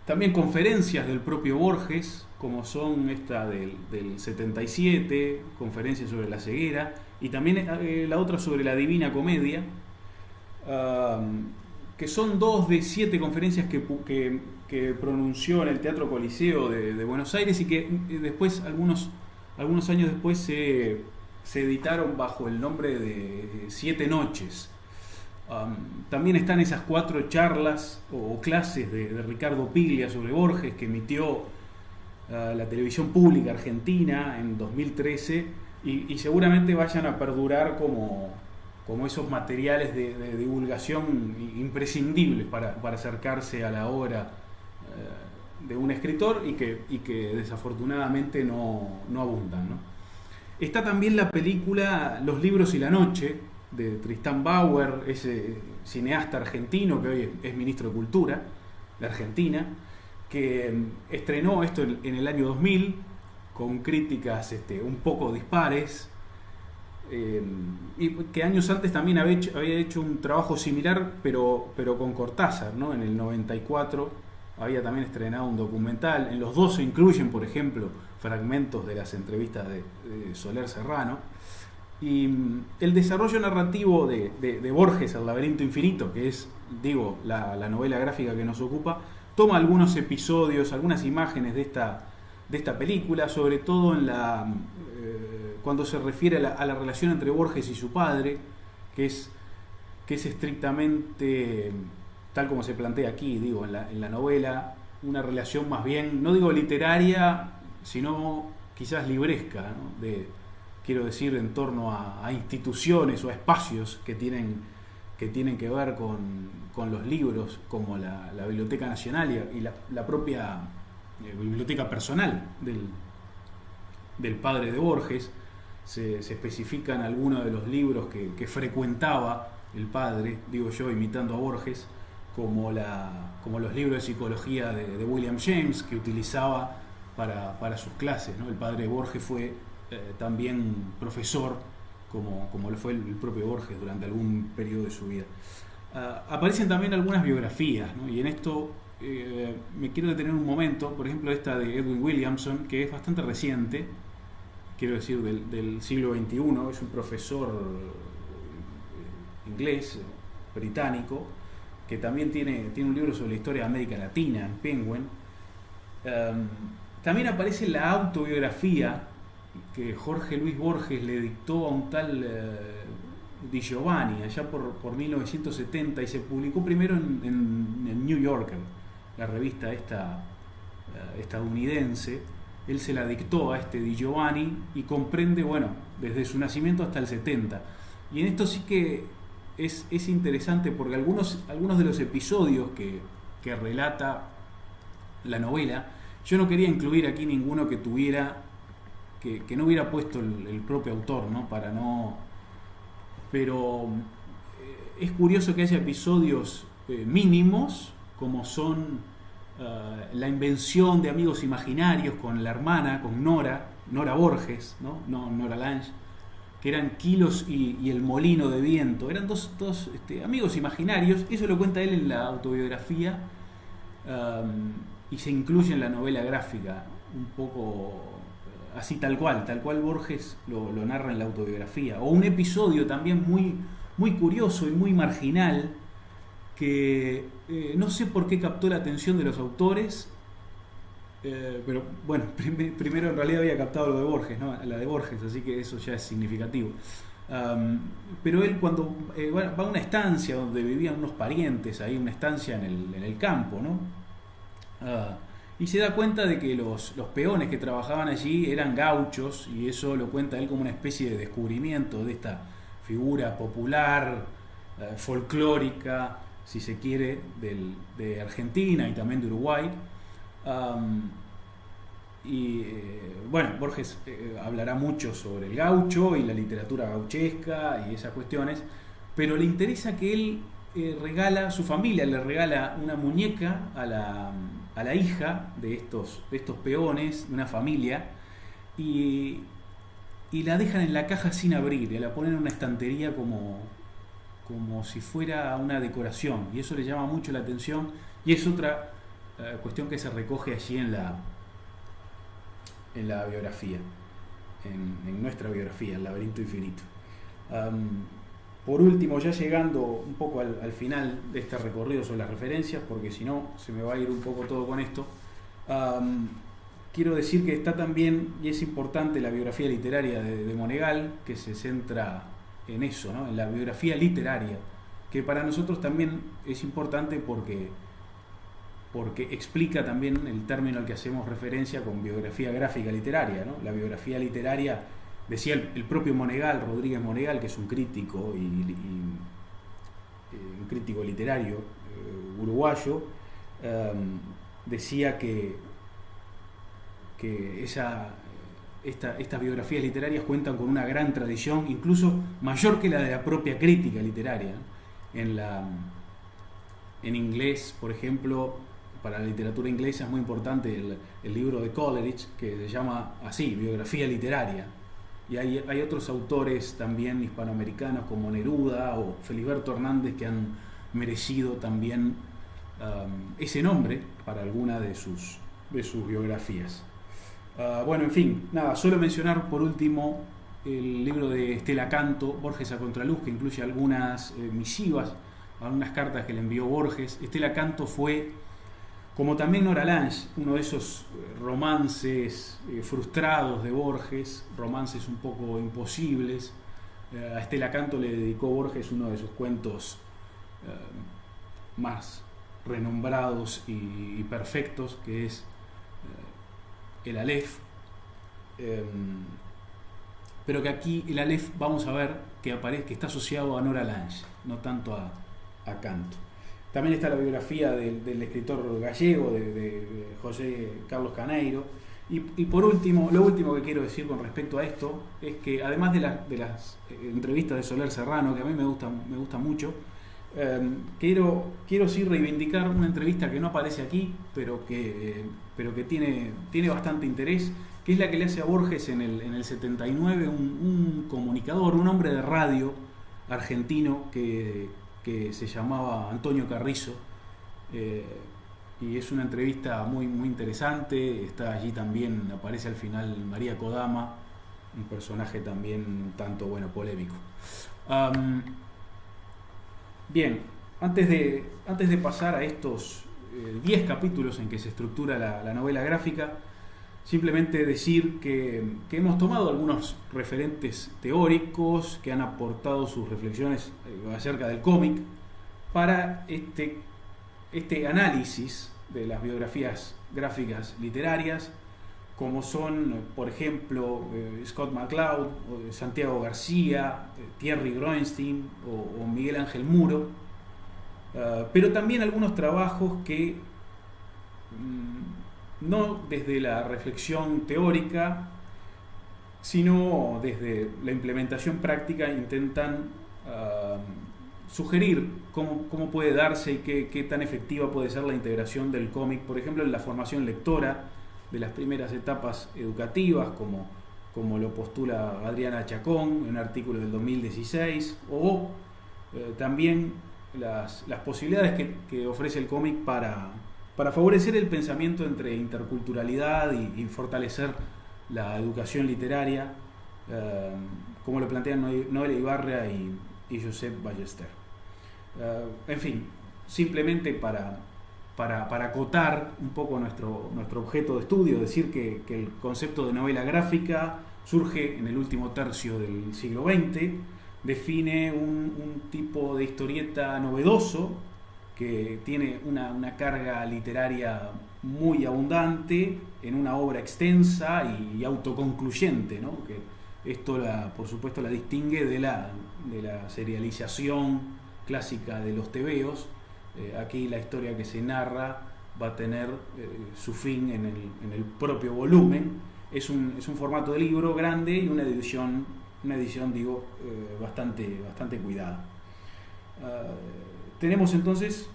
También conferencias del propio Borges, como son esta del 77, conferencias sobre la ceguera, y también la otra sobre la Divina Comedia, que son 2 de 7 conferencias que pronunció en el Teatro Coliseo de Buenos Aires, y que después, algunos años después, se editaron bajo el nombre de 7 Noches. También están esas 4 charlas o clases de Ricardo Piglia sobre Borges, que emitió la televisión pública argentina en 2013, y seguramente vayan a perdurar como esos materiales de divulgación imprescindibles para acercarse a la obra de un escritor, y que desafortunadamente no abundan, ¿no? Está también la película Los libros y la noche, de Tristán Bauer, ese cineasta argentino que hoy es ministro de Cultura de Argentina, que estrenó esto en el año 2000 con críticas un poco dispares, y que años antes también había hecho un trabajo similar, pero con Cortázar, ¿no? En el 94 había también estrenado un documental. En los dos se incluyen, por ejemplo, fragmentos de las entrevistas de Soler Serrano. Y el desarrollo narrativo de Borges, El laberinto infinito, que es, digo, la novela gráfica que nos ocupa, toma algunos episodios, algunas imágenes de esta película, sobre todo cuando se refiere a la relación entre Borges y su padre, que es estrictamente, tal como se plantea aquí, digo, en la novela, una relación más bien, no digo literaria, sino quizás libresca, ¿no? Quiero decir, en torno a instituciones o a espacios que tienen que ver con los libros, como la Biblioteca Nacional y la propia biblioteca personal del padre de Borges. Se especifican algunos de los libros que frecuentaba el padre, digo yo, imitando a Borges, como los libros de psicología de William James, que utilizaba para sus clases, ¿no? El padre de Borges fue también profesor, como lo fue el propio Borges durante algún periodo de su vida. Aparecen también algunas biografías, ¿no? Y en esto me quiero detener un momento, por ejemplo esta de Edwin Williamson, que es bastante reciente, quiero decir del siglo XXI, es un profesor inglés, británico, que también tiene un libro sobre la historia de América Latina en Penguin. También aparece la autobiografía que Jorge Luis Borges le dictó a un tal Di Giovanni allá por 1970, y se publicó primero en New Yorker, la revista esta estadounidense. Él se la dictó a este Di Giovanni y comprende, bueno, desde su nacimiento hasta el 70. Y en esto sí que es interesante, porque algunos de los episodios que relata la novela, yo no quería incluir aquí ninguno que no hubiera puesto el propio autor, ¿no? Pero es curioso que haya episodios mínimos, como son la invención de amigos imaginarios con la hermana, con Nora Borges, ¿no? Nora Lange, que eran Kilos y el molino de viento. Eran dos amigos imaginarios. Eso lo cuenta él en la autobiografía, y se incluye en la novela gráfica, un poco así, tal cual Borges lo narra en la autobiografía. O un episodio también muy, muy curioso y muy marginal, que no sé por qué captó la atención de los autores, pero bueno, primero en realidad había captado lo de Borges, ¿no? La de Borges, así que eso ya es significativo. Pero él, cuando va a una estancia donde vivían unos parientes, ahí una estancia en el campo, ¿no? Y se da cuenta de que los peones que trabajaban allí eran gauchos, y eso lo cuenta él como una especie de descubrimiento de esta figura popular, folclórica, si se quiere, de Argentina y también de Uruguay. bueno, Borges hablará mucho sobre el gaucho y la literatura gauchesca y esas cuestiones, pero le interesa que él su familia le regala una muñeca a la hija de estos peones, de una familia, y la dejan en la caja sin abrir, y la ponen en una estantería como si fuera una decoración, y eso le llama mucho la atención, y es otra cuestión que se recoge allí en la biografía, en nuestra biografía, El laberinto infinito. Por último, ya llegando un poco al final de este recorrido sobre las referencias, porque si no se me va a ir un poco todo con esto, quiero decir que está también, y es importante, la biografía literaria de Monegal, que se centra en eso, ¿no? En la biografía literaria, que para nosotros también es importante porque explica también el término al que hacemos referencia con biografía gráfica literaria, ¿no? La biografía literaria, decía el propio Monegal, Rodríguez Monegal, que es un crítico un crítico literario uruguayo, decía que estas biografías literarias cuentan con una gran tradición, incluso mayor que la de la propia crítica literaria. En inglés, por ejemplo, para la literatura inglesa es muy importante el libro de Coleridge, que se llama así, biografía literaria. Y hay otros autores también hispanoamericanos como Neruda o Feliberto Hernández que han merecido también ese nombre para alguna de sus biografías. Bueno, en fin, nada, solo mencionar por último el libro de Estela Canto, Borges a Contraluz, que incluye algunas misivas, algunas cartas que le envió Borges. Estela Canto fue, como también Nora Lange, uno de esos romances frustrados de Borges, romances un poco imposibles. A Estela Canto le dedicó Borges uno de sus cuentos más renombrados y perfectos, que es el Aleph, pero que aquí el Aleph vamos a ver que está asociado a Nora Lange, no tanto a Canto. También está la biografía del escritor gallego, de José Carlos Caneiro. Y por último, lo último que quiero decir con respecto a esto es que además de las entrevistas de Soler Serrano, que a mí me gusta mucho, quiero sí reivindicar una entrevista que no aparece aquí, pero que tiene bastante interés, que es la que le hace a Borges en el 79 un comunicador, un hombre de radio argentino que se llamaba Antonio Carrizo, y es una entrevista muy, muy interesante. Está allí también, aparece al final María Kodama, un personaje también un tanto, polémico. Bien, antes de pasar a estos 10 capítulos en que se estructura la novela gráfica, simplemente decir que hemos tomado algunos referentes teóricos que han aportado sus reflexiones acerca del cómic para este análisis de las biografías gráficas literarias, como son, por ejemplo, Scott McCloud, Santiago García, Thierry Groenstein o Miguel Ángel Muro, pero también algunos trabajos que no desde la reflexión teórica, sino desde la implementación práctica intentan sugerir cómo puede darse y qué tan efectiva puede ser la integración del cómic, por ejemplo, en la formación lectora de las primeras etapas educativas, como lo postula Adriana Chacón en un artículo del 2016, o también las posibilidades que ofrece el cómic para favorecer el pensamiento entre interculturalidad y fortalecer la educación literaria, como lo plantean Noelia Ibarra y Josep Ballester. En fin, simplemente para acotar un poco nuestro objeto de estudio, decir que el concepto de novela gráfica surge en el último tercio del siglo XX, define un tipo de historieta novedoso que tiene una carga literaria muy abundante en una obra extensa y autoconcluyente, ¿no? Que esto por supuesto la distingue de la serialización clásica de los tebeos. Aquí la historia que se narra va a tener su fin en el propio volumen. Es un formato de libro grande y una edición digo, bastante cuidada. Tenemos entonces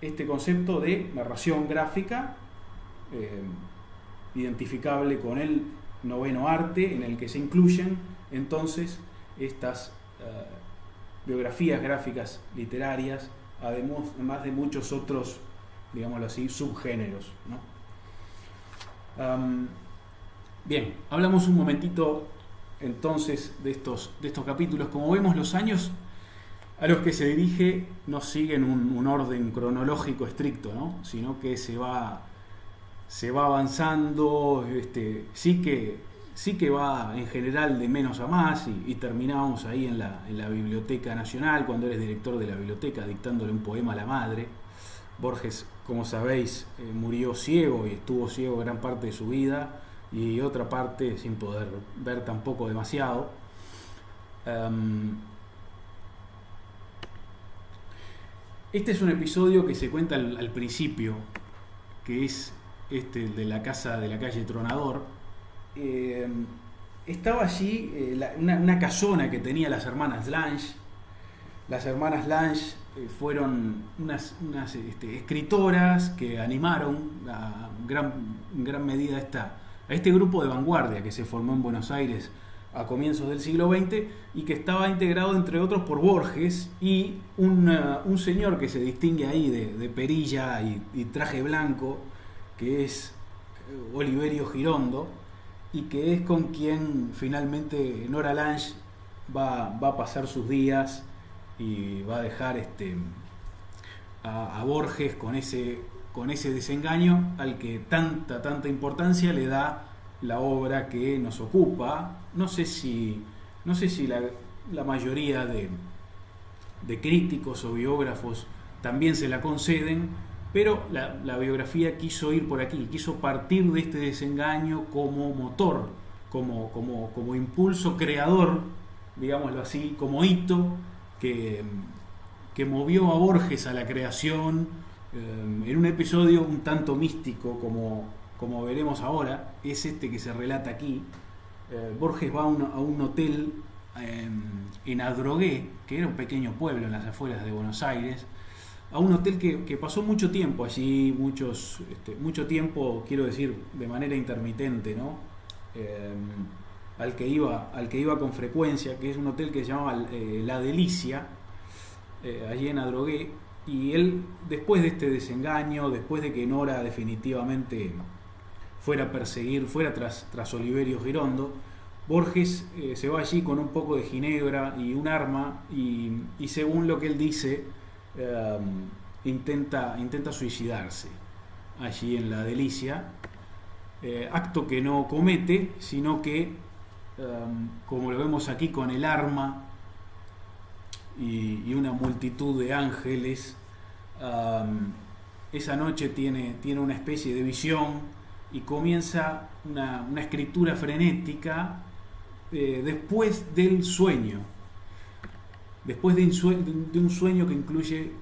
este concepto de narración gráfica, identificable con el noveno arte, en el que se incluyen entonces estas biografías gráficas literarias, además de muchos otros, digámoslo así, subgéneros, ¿no? Bien, hablamos un momentito entonces de estos capítulos. Como vemos, los años a los que se dirige no siguen un orden cronológico estricto, ¿no? Sino que se va avanzando, sí que va en general de menos a más, y terminamos ahí en la Biblioteca Nacional, cuando eres director de la biblioteca, dictándole un poema a la madre. Borges, como sabéis, murió ciego y estuvo ciego gran parte de su vida, y otra parte sin poder ver tampoco demasiado. Este es un episodio que se cuenta al principio, que es de la casa de la calle Tronador. Estaba allí una casona que tenía las hermanas Lange. Las hermanas Lange fueron unas escritoras que animaron en gran medida a este grupo de vanguardia que se formó en Buenos Aires a comienzos del siglo XX, y que estaba integrado entre otros por Borges y un señor que se distingue ahí de perilla y traje blanco, que es Oliverio Girondo, y que es con quien finalmente Nora Lange va a pasar sus días, y va a dejar a Borges con ese desengaño al que tanta importancia le da la obra que nos ocupa. No sé si la mayoría de críticos o biógrafos también se la conceden, pero la biografía quiso ir por aquí, quiso partir de este desengaño como motor, como impulso creador, digámoslo así, como hito que movió a Borges a la creación, en un episodio un tanto místico, como veremos ahora. Es que se relata aquí. Borges va a un hotel en Adrogué, que era un pequeño pueblo en las afueras de Buenos Aires, a un hotel que pasó mucho tiempo allí, mucho tiempo, quiero decir, de manera intermitente, ¿no? Al que iba con frecuencia, que es un hotel que se llamaba La Delicia, allí en Adrogué. Y él, después de este desengaño, después de que Nora definitivamente fuera tras Oliverio Girondo, Borges se va allí con un poco de ginebra y un arma, y según lo que él dice, intenta suicidarse allí en La Delicia, acto que no comete, sino que, como lo vemos aquí, con el arma y una multitud de ángeles, esa noche tiene una especie de visión, y comienza una escritura frenética después del sueño, después de un sueño que incluye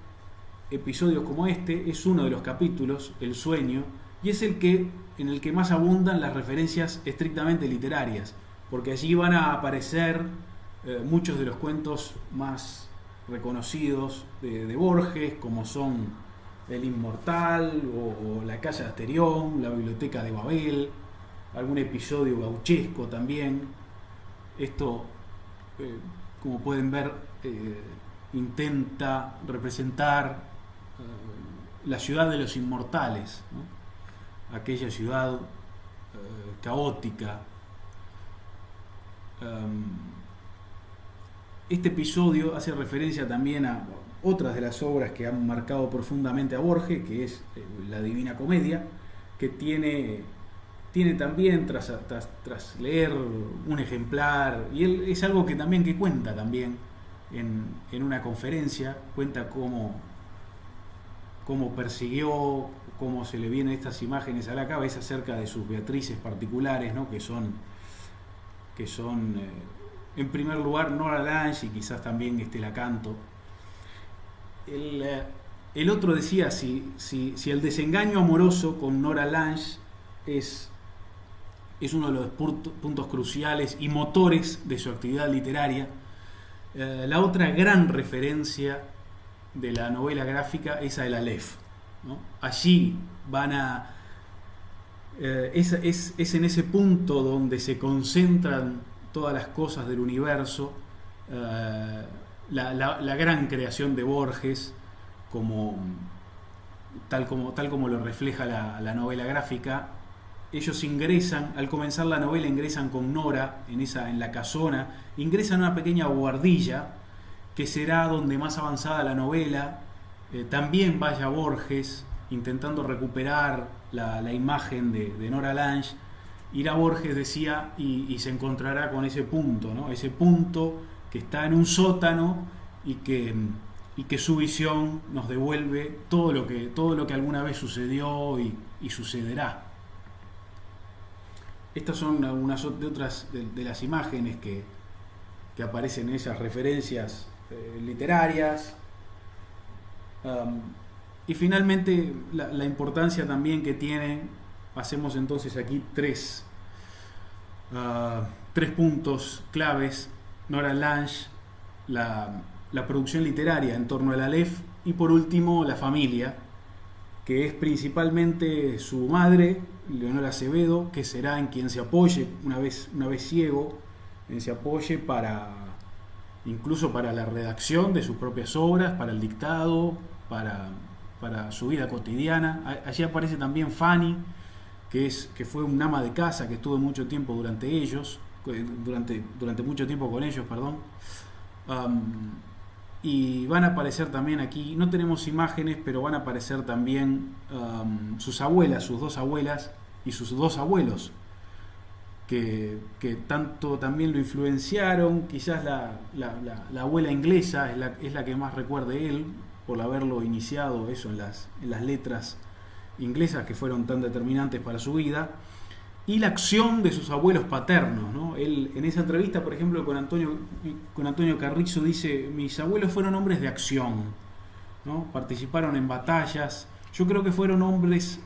episodios como este. Es uno de los capítulos, el sueño, y es en el que más abundan las referencias estrictamente literarias, porque allí van a aparecer muchos de los cuentos más reconocidos de Borges, como son El Inmortal, o La Casa de Asterión, La Biblioteca de Babel, algún episodio gauchesco también. Esto, como pueden ver, intenta representar la ciudad de los inmortales, ¿no? Aquella ciudad caótica. Este episodio hace referencia también a otras de las obras que han marcado profundamente a Borges, que es la Divina Comedia, que tiene también, tras leer un ejemplar, y él es algo que cuenta también en una conferencia, cuenta cómo persiguió, cómo se le vienen estas imágenes a la cabeza acerca de sus Beatrices particulares, ¿no? que son en primer lugar Nora Lange, y quizás también Estela Canto. el otro decía, si el desengaño amoroso con Nora Lange es uno de los puntos cruciales y motores de su actividad literaria, la otra gran referencia de la novela gráfica es a El Aleph, ¿no? Allí van a... es en ese punto donde se concentran todas las cosas del universo, la gran creación de Borges, tal como lo refleja la novela gráfica. Ellos ingresan, al comenzar la novela, ingresan con Nora en la casona, ingresan a una pequeña buhardilla, que será donde más avanzada la novela también vaya Borges, intentando recuperar la imagen de Nora Lange. Irá Borges, decía, y se encontrará con ese punto, ¿no? Ese punto que está en un sótano y que su visión nos devuelve todo lo que alguna vez sucedió y sucederá. Estas son algunas de otras de las imágenes que aparecen en esas referencias literarias. Y finalmente la importancia también que tienen, hacemos entonces aquí tres puntos claves: Nora Lange, la producción literaria en torno al Aleph, y por último la familia, que es principalmente su madre, Leonor Acevedo, que será en quien se apoye una vez ciego, se apoye incluso para la redacción de sus propias obras, para el dictado, para su vida cotidiana. Allí aparece también Fanny, que fue un ama de casa, que estuvo mucho tiempo durante mucho tiempo con ellos, perdón. Y van a aparecer también aquí, no tenemos imágenes, pero van a aparecer también sus abuelas, sus dos abuelas y sus dos abuelos, que tanto también lo influenciaron. Quizás la abuela inglesa es la que más recuerde él, por haberlo iniciado eso en las letras inglesas, que fueron tan determinantes para su vida, y la acción de sus abuelos paternos, ¿no? Él, en esa entrevista, por ejemplo, con Antonio Carrizo, dice: mis abuelos fueron hombres de acción, ¿no? Participaron en batallas. Yo creo que fueron hombres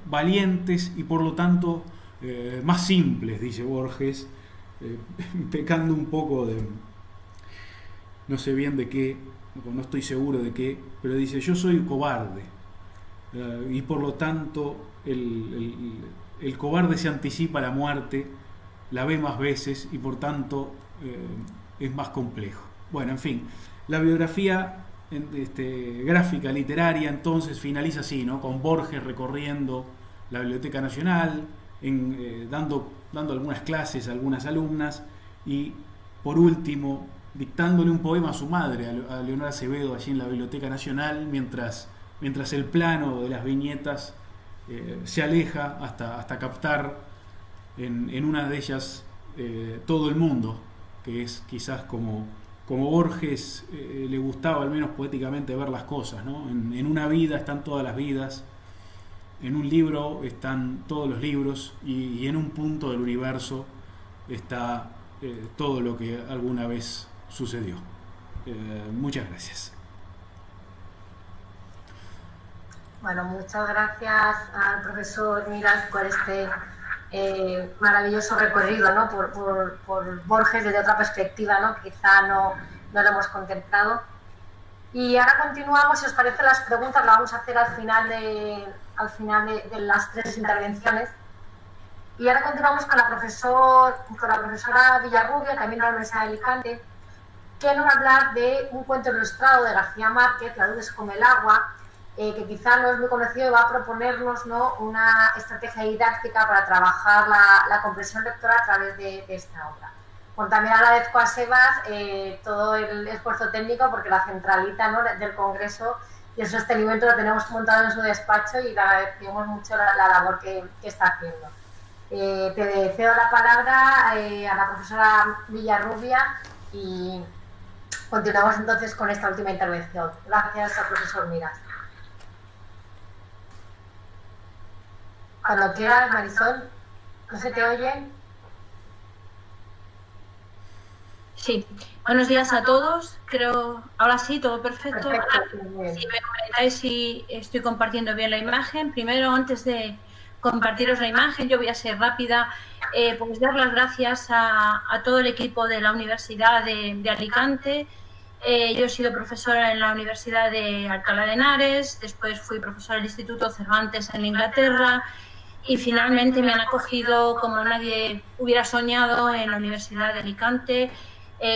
valientes y por lo tanto más simples, dice Borges, pecando un poco de... no sé bien de qué, no estoy seguro de qué, pero dice: yo soy cobarde, y por lo tanto el cobarde se anticipa a la muerte, la ve más veces y por tanto es más complejo. Bueno, en fin, la biografía gráfica literaria entonces finaliza así, ¿no? Con Borges recorriendo la Biblioteca Nacional, dando algunas clases a algunas alumnas, y por último dictándole un poema a su madre, a Leonor Acevedo, allí en la Biblioteca Nacional, mientras el plano de las viñetas se aleja hasta captar en una de ellas todo el mundo, que es quizás como Borges le gustaba, al menos poéticamente, ver las cosas, ¿no? En una vida están todas las vidas, en un libro están todos los libros, y en un punto del universo está todo lo que alguna vez sucedió. Muchas gracias. Bueno, muchas gracias al profesor Miras por este maravilloso recorrido, ¿no? por Borges desde otra perspectiva, ¿no? Quizá no lo hemos contemplado. Y ahora continuamos, si os parece, las preguntas las vamos a hacer al final de las tres intervenciones. Y ahora continuamos con la profesora Villarrubia, también de la Universidad de Alicante, que nos va a hablar de un cuento ilustrado de García Márquez, La luz es como el agua, que quizá no es muy conocido, y va a proponernos, ¿no?, una estrategia didáctica para trabajar la comprensión lectora a través de esta obra. Bueno, también agradezco a Sebas todo el esfuerzo técnico, porque la centralita, ¿no?, del Congreso y el sostenimiento lo tenemos montado en su despacho, y le agradecemos mucho la labor que está haciendo. Te cedo la palabra a la profesora Villarrubia y continuamos entonces con esta última intervención. Gracias al profesor Miras. Cuando quieras, Marisol. ¿No se te oye? Sí, buenos días a todos. Creo, ahora sí, todo perfecto. Perfecto, Si me comentáis si estoy compartiendo bien la imagen. Primero, antes de compartiros la imagen, yo voy a ser rápida. Pues dar las gracias a todo el equipo de la Universidad de Alicante. Yo he sido profesora en la Universidad de Alcalá de Henares, después fui profesora del Instituto Cervantes en Inglaterra y finalmente me han acogido como nadie hubiera soñado en la Universidad de Alicante.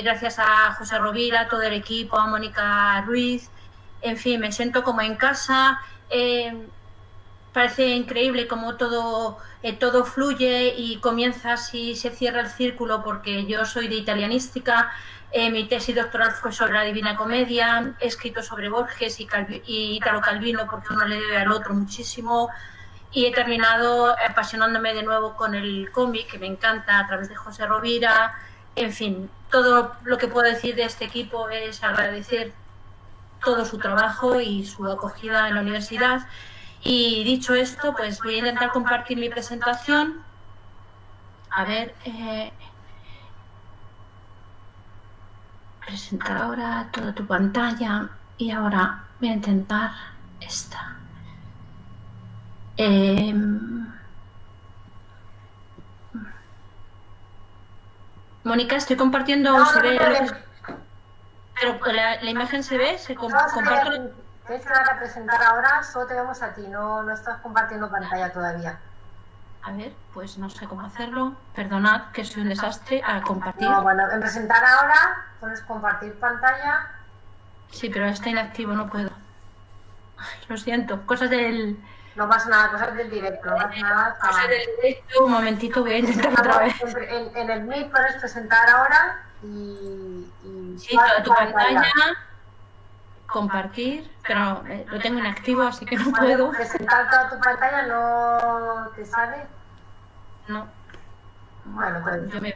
Gracias a José Rovira, a todo el equipo, a Mónica Ruiz, en fin, me siento como en casa. Parece increíble cómo todo fluye y comienza así, se cierra el círculo, porque yo soy de italianística, mi tesis doctoral fue sobre la Divina Comedia, he escrito sobre Borges y Italo Calvino porque uno le debe al otro muchísimo, y he terminado apasionándome de nuevo con el cómic, que me encanta, a través de José Rovira. En fin, todo lo que puedo decir de este equipo es agradecer todo su trabajo y su acogida en la universidad. Y dicho esto, pues voy a intentar compartir mi presentación. A ver, presentar ahora toda tu pantalla y ahora voy a intentar esta. Mónica, estoy compartiendo, No, se ve, no, pero la imagen se ve, comparto. Tienes que dar a presentar ahora, solo te vemos a ti, no estás compartiendo pantalla todavía. A ver, pues no sé cómo hacerlo. Perdonad que soy un desastre a compartir. No, bueno, en presentar ahora, pones compartir pantalla. Sí, pero está inactivo, no puedo. Lo siento, cosas del... No pasa nada, cosas del directo, no pasa nada. Cosas del directo, un momentito, voy a intentar otra vez. En el Meet pones presentar ahora y sí, toda tu pantalla, compartir, pero lo tengo inactivo, así que no puedo. Presentar toda tu pantalla no te sale. No. Bueno, pues...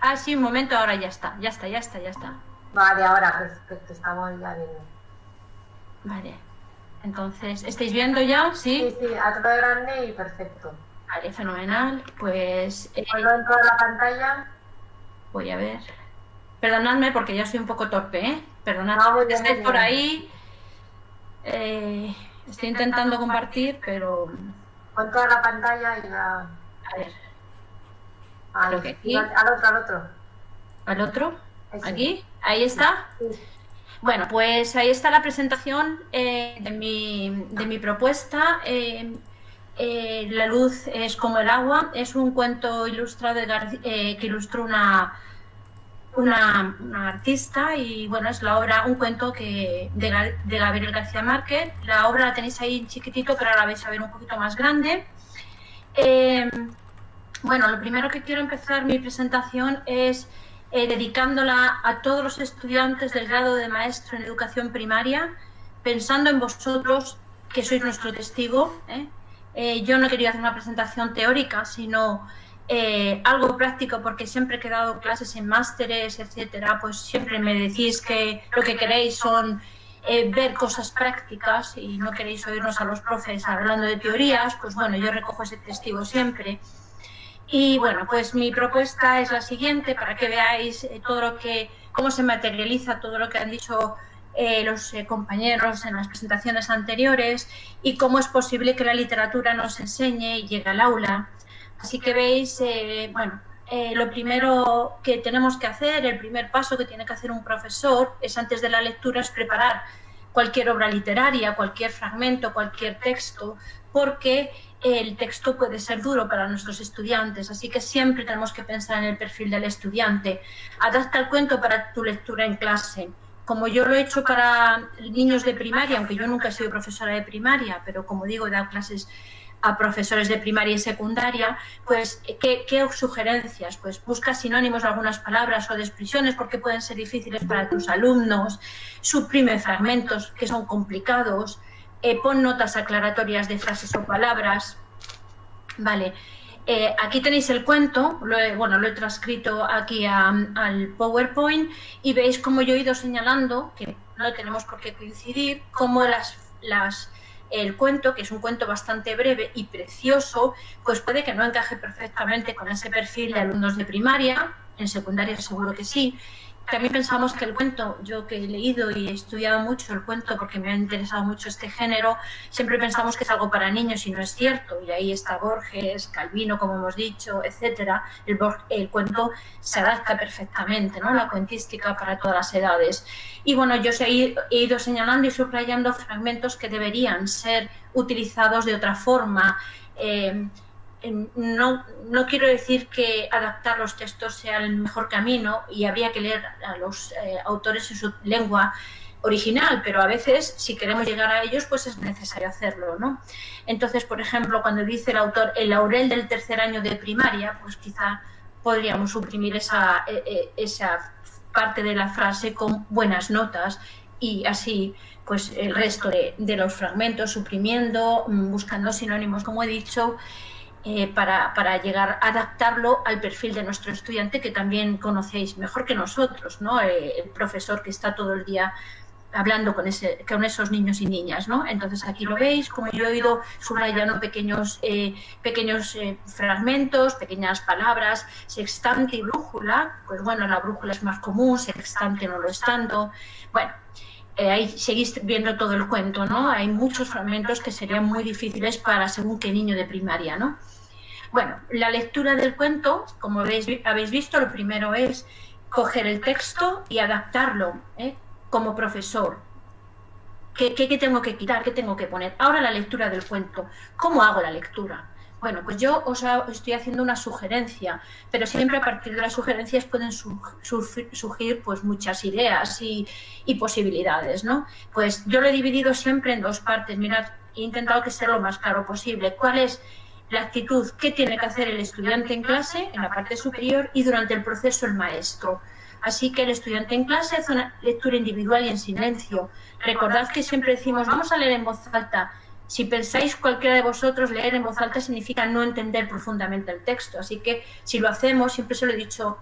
Ah, sí, un momento, ahora ya está. Vale, ahora, perfecto, estamos ya viendo. Vale. Entonces, ¿estáis viendo ya? ¿Sí? Sí, a todo grande y perfecto. Vale, fenomenal. Pues... Cuando en toda la pantalla... Voy a ver. Perdonadme porque yo soy un poco torpe, ¿eh? Perdonadme que estéis por ahí. Estoy intentando compartir, pero... Con toda la pantalla y la... A ver. Creo que aquí. Al otro. ¿Al otro? Sí. ¿Aquí? ¿Ahí está? Sí. Bueno, pues ahí está la presentación de mi propuesta. La luz es como el agua. Es un cuento ilustrado que ilustró una artista, y bueno, es la obra, un cuento de Gabriel García Márquez. La obra la tenéis ahí en chiquitito, pero ahora la vais a ver un poquito más grande. Bueno, lo primero que quiero empezar mi presentación es dedicándola a todos los estudiantes del grado de maestro en educación primaria, pensando en vosotros, que sois nuestro testigo. Yo no quería hacer una presentación teórica, sino algo práctico, porque siempre que he dado clases en másteres, etcétera, pues siempre me decís que lo que queréis son ver cosas prácticas y no queréis oírnos a los profes hablando de teorías. Pues bueno, yo recojo ese testigo siempre. Y bueno, pues mi propuesta es la siguiente, para que veáis cómo se materializa todo lo que han dicho los compañeros en las presentaciones anteriores, y cómo es posible que la literatura nos enseñe y llegue al aula. Así que veis, lo primero que tenemos que hacer, el primer paso que tiene que hacer un profesor es, antes de la lectura, es preparar cualquier obra literaria, cualquier fragmento, cualquier texto, porque el texto puede ser duro para nuestros estudiantes, así que siempre tenemos que pensar en el perfil del estudiante. Adapta el cuento para tu lectura en clase, como yo lo he hecho para niños de primaria, aunque yo nunca he sido profesora de primaria, pero como digo, he dado clases a profesores de primaria y secundaria. Pues, ¿qué sugerencias? Pues busca sinónimos de algunas palabras o de expresiones, porque pueden ser difíciles para tus alumnos, suprime fragmentos que son complicados, pon notas aclaratorias de frases o palabras. Vale, aquí tenéis el cuento, lo he transcrito aquí al PowerPoint, y veis cómo yo he ido señalando, que no tenemos por qué coincidir, cómo el cuento, que es un cuento bastante breve y precioso, pues puede que no encaje perfectamente con ese perfil de alumnos de primaria, en secundaria seguro que sí, también pensamos que el cuento, yo que he leído y he estudiado mucho el cuento porque me ha interesado mucho este género, siempre pensamos que es algo para niños y no es cierto. Y ahí está Borges, Calvino, como hemos dicho, etcétera. El cuento se adapta perfectamente, ¿no? La cuentística para todas las edades. Y bueno, yo he ido señalando y subrayando fragmentos que deberían ser utilizados de otra forma. No quiero decir que adaptar los textos sea el mejor camino y habría que leer a los autores en su lengua original, pero a veces, si queremos llegar a ellos, pues es necesario hacerlo, ¿no? Entonces, por ejemplo, cuando dice el autor el laurel del tercer año de primaria, pues quizá podríamos suprimir esa parte de la frase con buenas notas y así pues el resto de los fragmentos suprimiendo, buscando sinónimos, como he dicho, para llegar a adaptarlo al perfil de nuestro estudiante, que también conocéis mejor que nosotros, ¿no? El profesor que está todo el día hablando con esos niños y niñas, ¿no? Entonces aquí lo veis, como yo he ido subrayando pequeños fragmentos, pequeñas palabras, sextante y brújula. Pues bueno, la brújula es más común, sextante no lo es tanto. Bueno, ahí seguís viendo todo el cuento, ¿no? Hay muchos fragmentos que serían muy difíciles para según qué niño de primaria, ¿no? Bueno, la lectura del cuento, como habéis visto, lo primero es coger el texto y adaptarlo, como profesor. ¿Qué tengo que quitar? ¿Qué tengo que poner? Ahora la lectura del cuento. ¿Cómo hago la lectura? Bueno, pues yo os estoy haciendo una sugerencia, pero siempre a partir de las sugerencias pueden surgir pues muchas ideas y posibilidades, ¿no? Pues yo lo he dividido siempre en dos partes. Mirad, he intentado que sea lo más claro posible. ¿Cuál es la actitud? ¿Qué tiene que hacer el estudiante en clase, en la parte superior, y durante el proceso el maestro? Así que el estudiante en clase hace una lectura individual y en silencio. Recordad que siempre decimos, vamos a leer en voz alta. Si pensáis cualquiera de vosotros, leer en voz alta significa no entender profundamente el texto. Así que si lo hacemos, siempre se lo he dicho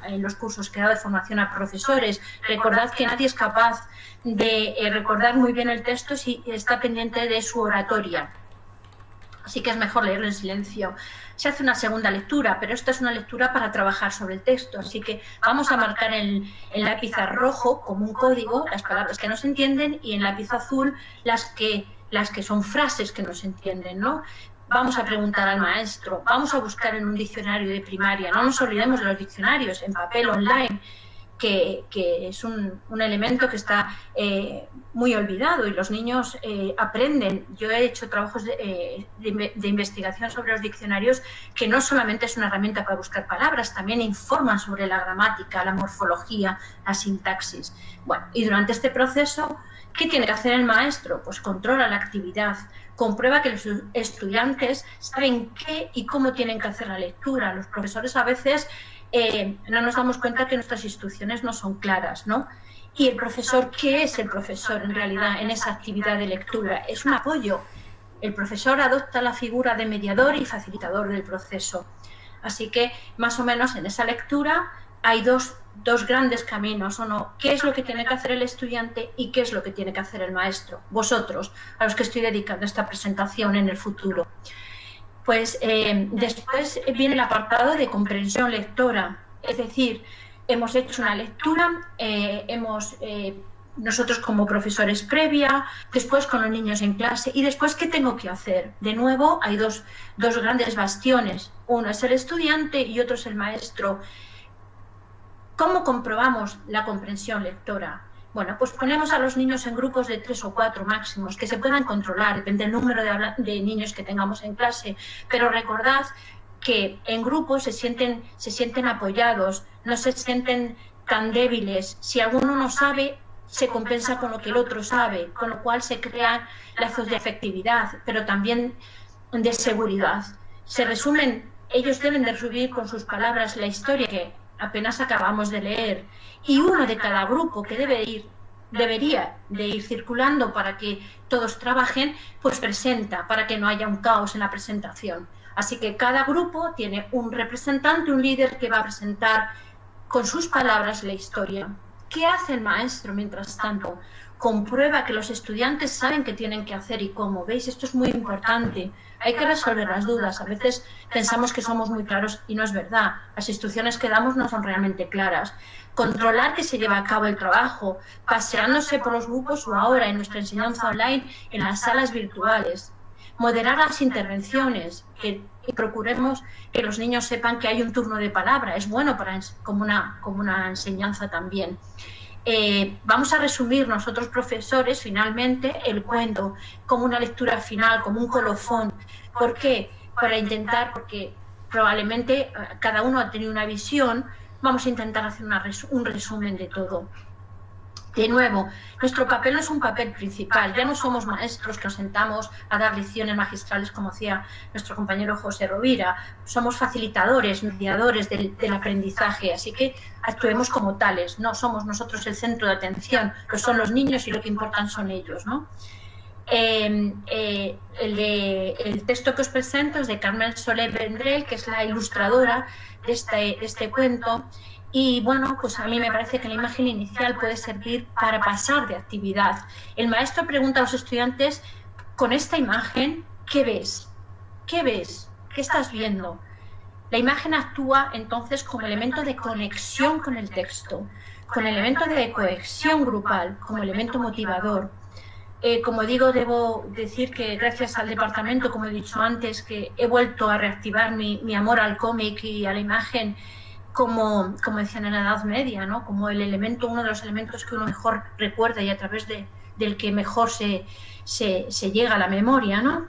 en los cursos que he dado de formación a profesores, recordad que nadie es capaz de recordar muy bien el texto si está pendiente de su oratoria. Así que es mejor leerlo en silencio. Se hace una segunda lectura, pero esta es una lectura para trabajar sobre el texto. Así que vamos a marcar en lápiz rojo como un código las palabras que no se entienden y en lápiz azul las que son frases que no se entienden, ¿no? Vamos a preguntar al maestro, vamos a buscar en un diccionario de primaria. No nos olvidemos de los diccionarios, en papel, online, que es un elemento que está muy olvidado y los niños aprenden. Yo he hecho trabajos de investigación sobre los diccionarios que no solamente es una herramienta para buscar palabras, también informan sobre la gramática, la morfología, la sintaxis. Bueno, y durante este proceso, ¿qué tiene que hacer el maestro? Pues controla la actividad, comprueba que los estudiantes saben qué y cómo tienen que hacer la lectura. Los profesores a veces no nos damos cuenta que nuestras instrucciones no son claras, ¿no? Y el profesor, ¿qué es el profesor en realidad en esa actividad de lectura? Es un apoyo. El profesor adopta la figura de mediador y facilitador del proceso. Así que, más o menos, en esa lectura hay dos grandes caminos, ¿o no? ¿Qué es lo que tiene que hacer el estudiante y qué es lo que tiene que hacer el maestro? Vosotros, a los que estoy dedicando esta presentación en el futuro. Pues después viene el apartado de comprensión lectora, es decir, hemos hecho una lectura, nosotros como profesores previa, después con los niños en clase y después ¿qué tengo que hacer? De nuevo hay dos grandes bastiones, uno es el estudiante y otro es el maestro. ¿Cómo comprobamos la comprensión lectora? Bueno, pues ponemos a los niños en grupos de 3 o 4 máximos, que se puedan controlar, depende del número de niños que tengamos en clase, pero recordad que en grupos se sienten apoyados, no se sienten tan débiles. Si alguno no sabe, se compensa con lo que el otro sabe, con lo cual se crean lazos de afectividad, pero también de seguridad. Se resumen, ellos deben de resumir con sus palabras la historia que apenas acabamos de leer, y uno de cada grupo que debería de ir circulando para que todos trabajen, pues presenta, para que no haya un caos en la presentación. Así que cada grupo tiene un representante, un líder que va a presentar con sus palabras la historia. ¿Qué hace el maestro mientras tanto? comprueba que los estudiantes saben qué tienen que hacer y cómo. ¿Veis? Esto es muy importante. Hay que resolver las dudas. A veces pensamos que somos muy claros y no es verdad. Las instrucciones que damos no son realmente claras. Controlar que se lleva a cabo el trabajo, paseándose por los grupos o ahora en nuestra enseñanza online en las salas virtuales. Moderar las intervenciones, que procuremos que los niños sepan que hay un turno de palabra. Es bueno como una enseñanza también. Vamos a resumir nosotros profesores finalmente el cuento como una lectura final, como un colofón. ¿Por qué? Porque probablemente cada uno ha tenido una visión. Vamos a intentar hacer un resumen de todo. De nuevo, nuestro papel no es un papel principal, ya no somos maestros que nos sentamos a dar lecciones magistrales como hacía nuestro compañero José Rovira, somos facilitadores, mediadores del aprendizaje, así que actuemos como tales, no somos nosotros el centro de atención, lo son los niños y lo que importan son ellos, ¿no? El texto que os presento es de Carmen Soler Vendrell, que es la ilustradora de este cuento. Y bueno, pues a mí me parece que la imagen inicial puede servir para pasar de actividad. El maestro pregunta a los estudiantes, con esta imagen, ¿qué ves? ¿Qué ves? ¿Qué estás viendo? La imagen actúa entonces como elemento de conexión con el texto, con elemento de cohesión grupal, como elemento motivador. Como digo, debo decir que gracias al departamento, como he dicho antes, que he vuelto a reactivar mi amor al cómic y a la imagen, como decían en la Edad Media, ¿no? Como uno de los elementos que uno mejor recuerda y a través del que mejor se llega a la memoria, ¿no?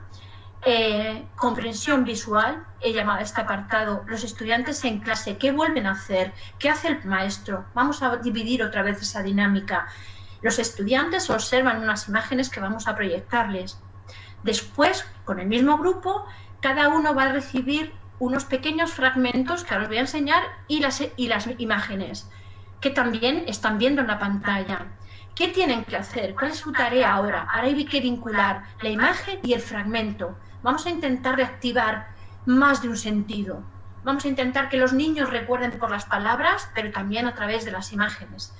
Comprensión visual, he llamado a este apartado, los estudiantes en clase, ¿qué vuelven a hacer? ¿Qué hace el maestro? Vamos a dividir otra vez esa dinámica. Los estudiantes observan unas imágenes que vamos a proyectarles. Después, con el mismo grupo, cada uno va a recibir unos pequeños fragmentos que ahora os voy a enseñar y las imágenes que también están viendo en la pantalla. ¿Qué tienen que hacer? ¿Cuál es su tarea ahora? Ahora hay que vincular la imagen y el fragmento. Vamos a intentar reactivar más de un sentido. Vamos a intentar que los niños recuerden por las palabras, pero también a través de las imágenes.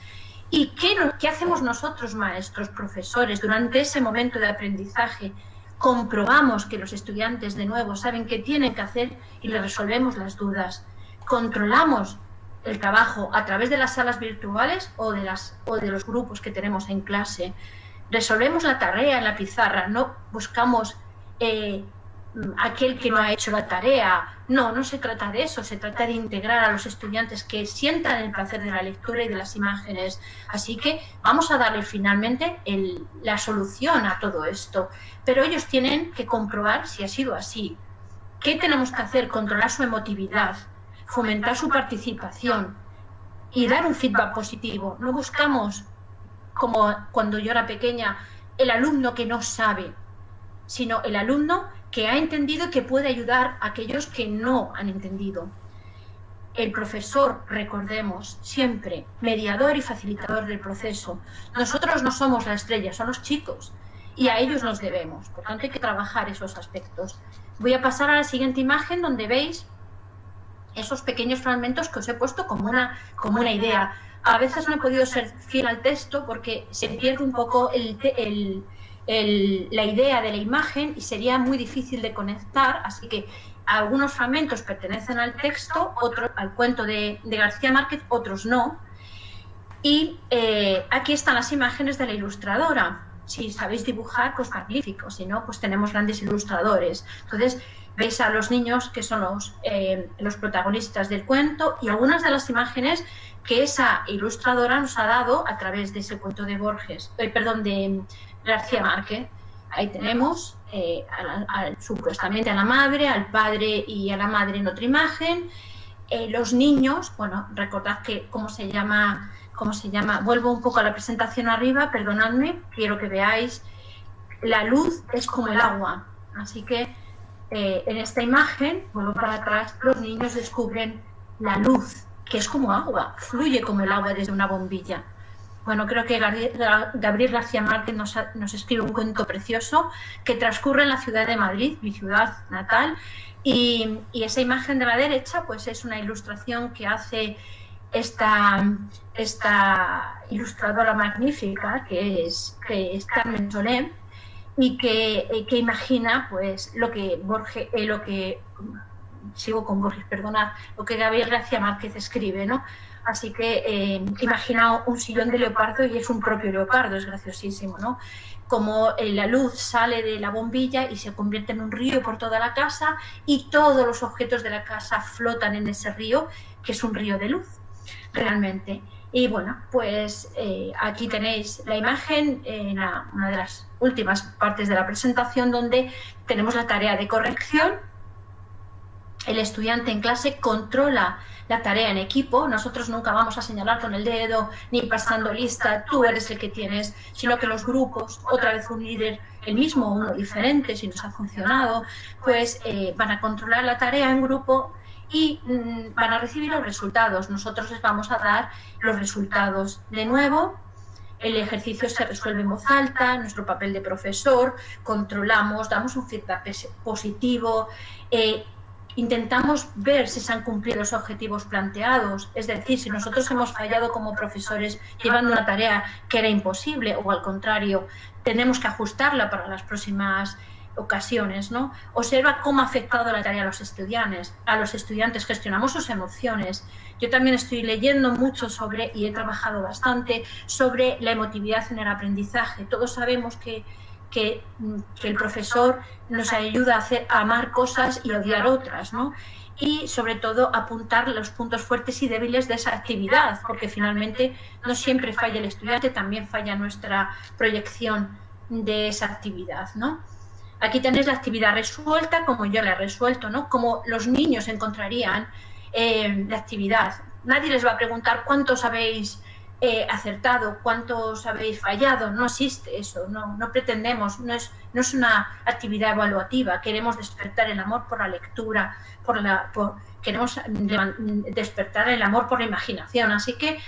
¿Y qué hacemos nosotros, maestros, profesores, durante ese momento de aprendizaje? Comprobamos que los estudiantes, de nuevo, saben qué tienen que hacer y les resolvemos las dudas. Controlamos el trabajo a través de las salas virtuales o de los grupos que tenemos en clase. Resolvemos la tarea en la pizarra, no buscamos aquel que no ha hecho la tarea. No se trata de eso, se trata de integrar a los estudiantes que sientan el placer de la lectura y de las imágenes. Así que vamos a darle finalmente la solución a todo esto. Pero ellos tienen que comprobar si ha sido así. ¿Qué tenemos que hacer? Controlar su emotividad, fomentar su participación y dar un feedback positivo. No buscamos, como cuando yo era pequeña, el alumno que no sabe, sino el alumno que ha entendido y que puede ayudar a aquellos que no han entendido. El profesor, recordemos, siempre mediador y facilitador del proceso. Nosotros no somos la estrella, son los chicos y a ellos nos debemos. Por tanto, hay que trabajar esos aspectos. Voy a pasar a la siguiente imagen donde veis esos pequeños fragmentos que os he puesto como una idea. A veces no he podido ser fiel al texto porque se pierde un poco la idea de la imagen y sería muy difícil de conectar, así que algunos fragmentos pertenecen al texto, otros al cuento de García Márquez, otros no. Y aquí están las imágenes de la ilustradora. Si sabéis dibujar, pues magnífico, si no, pues tenemos grandes ilustradores. Entonces, veis a los niños que son los protagonistas del cuento y algunas de las imágenes que esa ilustradora nos ha dado a través de ese cuento de de García Márquez. Ahí tenemos supuestamente a la madre, al padre y a la madre en otra imagen. Los niños, bueno, recordad que cómo se llama, vuelvo un poco a la presentación arriba, perdonadme, quiero que veáis, la luz es como el agua, así que en esta imagen, vuelvo para atrás, los niños descubren la luz, que es como agua, fluye como el agua desde una bombilla. Bueno, creo que Gabriel García Márquez nos escribe un cuento precioso que transcurre en la ciudad de Madrid, mi ciudad natal, y esa imagen de la derecha pues es una ilustración que hace esta ilustradora magnífica que es Carmen Soler, y que imagina pues lo que Gabriel García Márquez escribe, ¿no? Así que imagina un sillón de leopardo y es un propio leopardo, es graciosísimo, ¿no? Como la luz sale de la bombilla y se convierte en un río por toda la casa y todos los objetos de la casa flotan en ese río, que es un río de luz, realmente. Y bueno, pues aquí tenéis la imagen en una de las últimas partes de la presentación, donde tenemos la tarea de corrección. El estudiante en clase controla la tarea en equipo. Nosotros nunca vamos a señalar con el dedo ni pasando lista, tú eres el que tienes, sino que los grupos, otra vez un líder, el mismo o uno diferente, si nos ha funcionado, pues van a controlar la tarea en grupo y van a recibir los resultados. Nosotros les vamos a dar los resultados. De nuevo, el ejercicio se resuelve en voz alta, nuestro papel de profesor, controlamos, damos un feedback positivo, intentamos ver si se han cumplido los objetivos planteados, es decir, si nosotros hemos fallado como profesores llevando una tarea que era imposible o al contrario, tenemos que ajustarla para las próximas ocasiones, ¿no? Observa cómo ha afectado la tarea a los estudiantes, gestionamos sus emociones. Yo también estoy leyendo mucho sobre, y he trabajado bastante, sobre la emotividad en el aprendizaje. Todos sabemos que el profesor nos ayuda a amar cosas y odiar otras, ¿no? Y sobre todo apuntar los puntos fuertes y débiles de esa actividad, porque finalmente no siempre falla el estudiante, también falla nuestra proyección de esa actividad, ¿no? Aquí tenéis la actividad resuelta, como yo la he resuelto, ¿no? Como los niños encontrarían la actividad. Nadie les va a preguntar cuántos habéis acertado, cuántos habéis fallado. No existe eso, no pretendemos, no es una actividad evaluativa. Queremos despertar el amor por la lectura, queremos despertar el amor por la imaginación. Así que,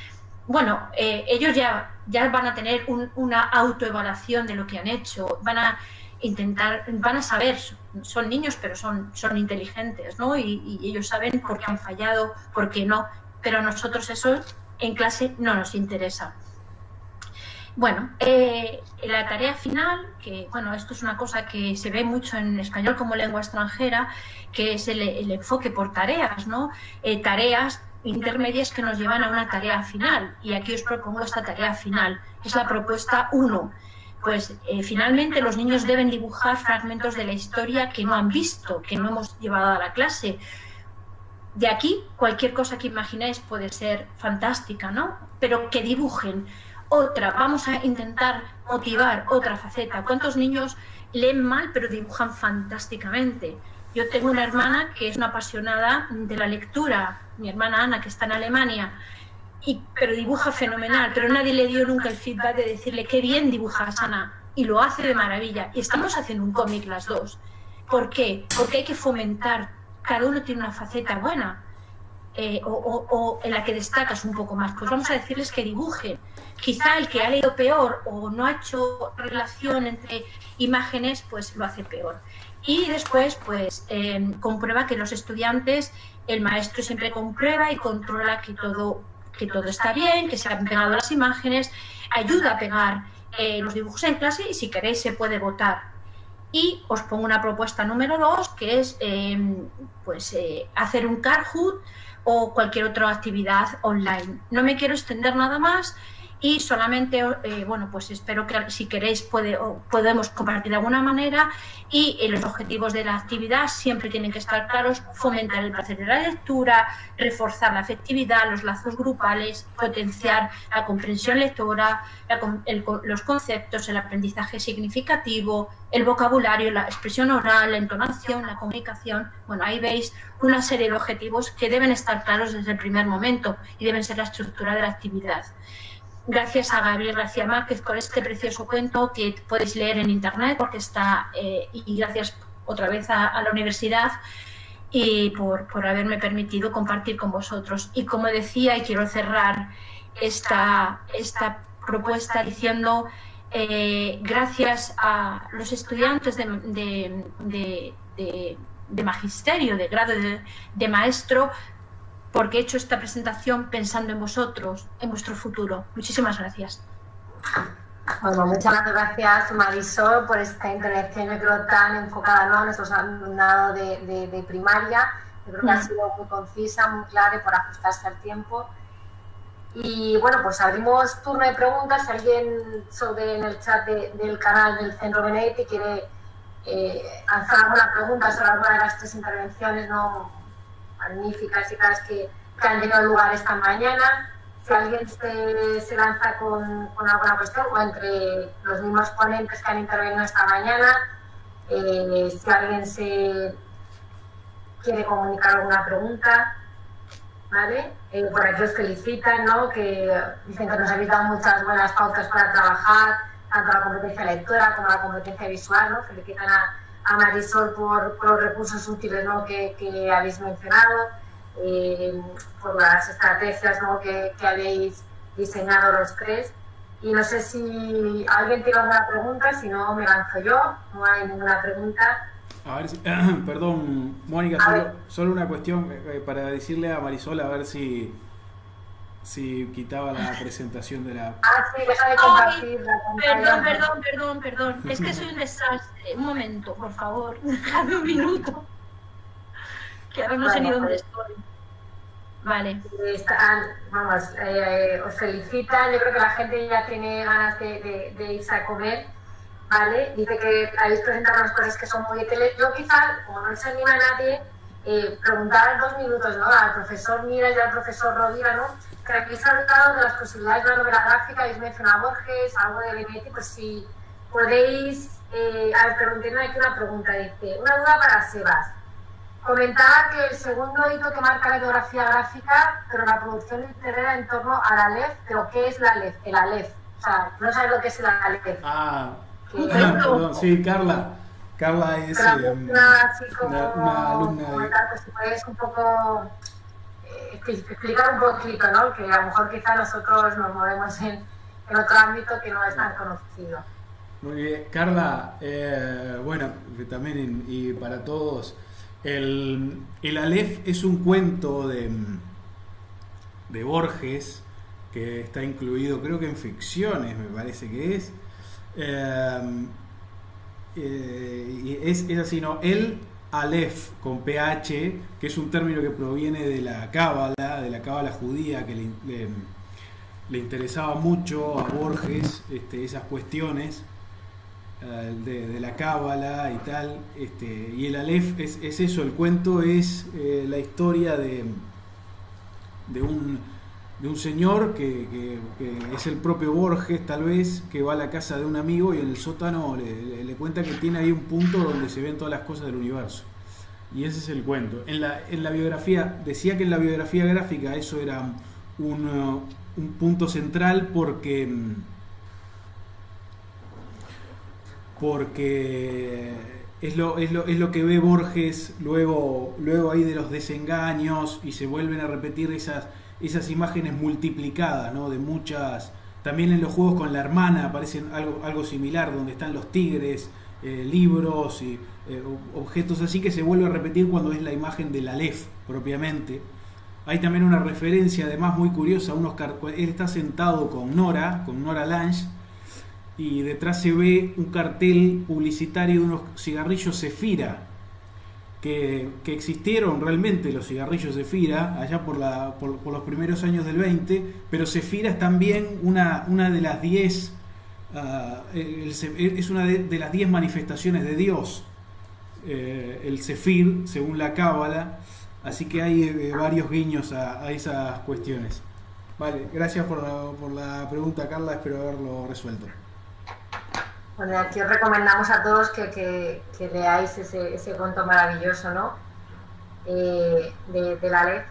bueno, ellos ya van a tener una autoevaluación de lo que han hecho, van a saber, son niños pero son inteligentes, ¿no? Y ellos saben por qué han fallado, por qué no, pero a nosotros eso en clase no nos interesa. Bueno, la tarea final, que bueno, esto es una cosa que se ve mucho en español como lengua extranjera, que es el enfoque por tareas, ¿no? Tareas intermedias que nos llevan a una tarea final, y aquí os propongo esta tarea final, es la propuesta 1. Pues finalmente los niños deben dibujar fragmentos de la historia que no han visto, que no hemos llevado a la clase. De aquí, cualquier cosa que imaginéis puede ser fantástica, ¿no? Pero que dibujen otra. Vamos a intentar motivar otra faceta. ¿Cuántos niños leen mal pero dibujan fantásticamente? Yo tengo una hermana que es una apasionada de la lectura, mi hermana Ana, que está en Alemania, pero dibuja fenomenal, pero nadie le dio nunca el feedback de decirle qué bien dibujas, Ana, y lo hace de maravilla. Y estamos haciendo un cómic las dos. ¿Por qué? Porque hay que fomentar, cada uno tiene una faceta buena o en la que destacas un poco más, pues vamos a decirles que dibujen. Quizá el que ha leído peor o no ha hecho relación entre imágenes, pues lo hace peor. Y después, pues, comprueba que los estudiantes, el maestro siempre comprueba y controla que todo está bien, que se han pegado las imágenes, ayuda a pegar los dibujos en clase y si queréis se puede votar. Y os pongo una propuesta número 2, que es hacer un Kahoot o cualquier otra actividad online. No me quiero extender nada más y solamente, pues espero que si queréis podemos compartir de alguna manera, y los objetivos de la actividad siempre tienen que estar claros: fomentar el placer de la lectura, reforzar la afectividad, los lazos grupales, potenciar la comprensión lectora, los conceptos, el aprendizaje significativo, el vocabulario, la expresión oral, la entonación, la comunicación. Bueno, ahí veis una serie de objetivos que deben estar claros desde el primer momento y deben ser la estructura de la actividad. Gracias a Gabriel García Márquez por este precioso cuento que podéis leer en internet, porque está, y gracias otra vez a la universidad y por haberme permitido compartir con vosotros. Y como decía, y quiero cerrar esta propuesta diciendo gracias a los estudiantes de magisterio, de grado de maestro, porque he hecho esta presentación pensando en vosotros, en vuestro futuro. Muchísimas gracias. Bueno, muchas gracias, Marisol, por esta intervención, yo creo, tan enfocada, ¿no?, a nuestros alumnado de primaria. Yo creo que ha sido muy concisa, muy clara y por ajustarse al tiempo. Y bueno, pues abrimos turno de preguntas. Si alguien en el chat del canal del Centro Benedetti quiere hacer alguna pregunta sobre alguna de las 3 intervenciones, ¿no?, magníficas y claras que han tenido lugar esta mañana. Si alguien se lanza con alguna cuestión, o entre los mismos ponentes que han intervenido esta mañana, si alguien se quiere comunicar alguna pregunta, ¿vale? Por aquí os felicitan, ¿no?, que dicen que nos habéis dado muchas buenas pautas para trabajar, tanto la competencia lectora como la competencia visual, ¿no? Felicitan a Marisol por los recursos útiles, ¿no?, que habéis mencionado. Por las estrategias, ¿no?, que habéis diseñado los 3. Y no sé si alguien tiene alguna pregunta, si no me lanzo yo. No hay ninguna pregunta. A ver si, perdón, Mónica, solo una cuestión para decirle a Marisol a ver si quitaba la presentación de la... Sí, deja de compartir la pantalla. Perdón. Es que soy un desastre. Un momento, por favor. Dejadme un minuto. Que ahora no sé ni dónde estoy. Vale. Os felicitan. Yo creo que la gente ya tiene ganas de irse a comer, ¿vale? Dice que habéis presentado unas cosas que son muy útiles. Yo quizás, como no se anima a nadie, preguntar en 2 minutos, ¿no?, al profesor Mira y al profesor Rovira, ¿no?, que habéis hablado de las posibilidades de la novela gráfica, habéis mencionado a Borges, algo de Benedetti, pues si podéis... a ver, pero entiendo aquí una pregunta, dice, una duda para Sebas. Comentaba que el segundo hito que marca la biografía gráfica, pero la producción literaria en torno a la Aleph, pero ¿qué es la Aleph? El Aleph. O sea, no sabes lo que es el Aleph. Perdón, sí, Carla es una alumna de... Pues si puedes un poco explicar un poquito, ¿no?, que a lo mejor quizá nosotros nos movemos en otro ámbito que no es tan conocido. Muy bien, Carla, bueno, también y para todos... El Aleph es un cuento de Borges que está incluido, creo que en Ficciones, me parece que es. Y es así, ¿no? El Aleph con PH, que es un término que proviene de la cábala judía, que le interesaba mucho a Borges esas cuestiones. De la cábala y tal, y el Aleph es eso. El cuento es la historia de un señor que es el propio Borges, tal vez, que va a la casa de un amigo y en el sótano le cuenta que tiene ahí un punto donde se ven todas las cosas del universo, y ese es el cuento. En la biografía decía que en la biografía gráfica eso era un punto central porque es lo que ve Borges luego ahí de los desengaños, y se vuelven a repetir esas imágenes multiplicadas, ¿no?, de muchas. También en los juegos con la hermana aparecen algo similar, donde están los tigres, libros y objetos así, que se vuelve a repetir cuando es la imagen del Aleph propiamente. Hay también una referencia además muy curiosa, él está sentado con Nora Lange, y detrás se ve un cartel publicitario de unos cigarrillos Zefira, que existieron realmente los cigarrillos Zefira allá por los primeros años del 20, pero Zefira es también una de las 10, es una de las 10 manifestaciones de Dios, el Zefir, según la cábala, así que hay varios guiños a esas cuestiones. Vale, gracias por la pregunta, Carla, espero haberlo resuelto. Bueno, aquí os recomendamos a todos que leáis ese cuento maravilloso, ¿no?, de la Aleph.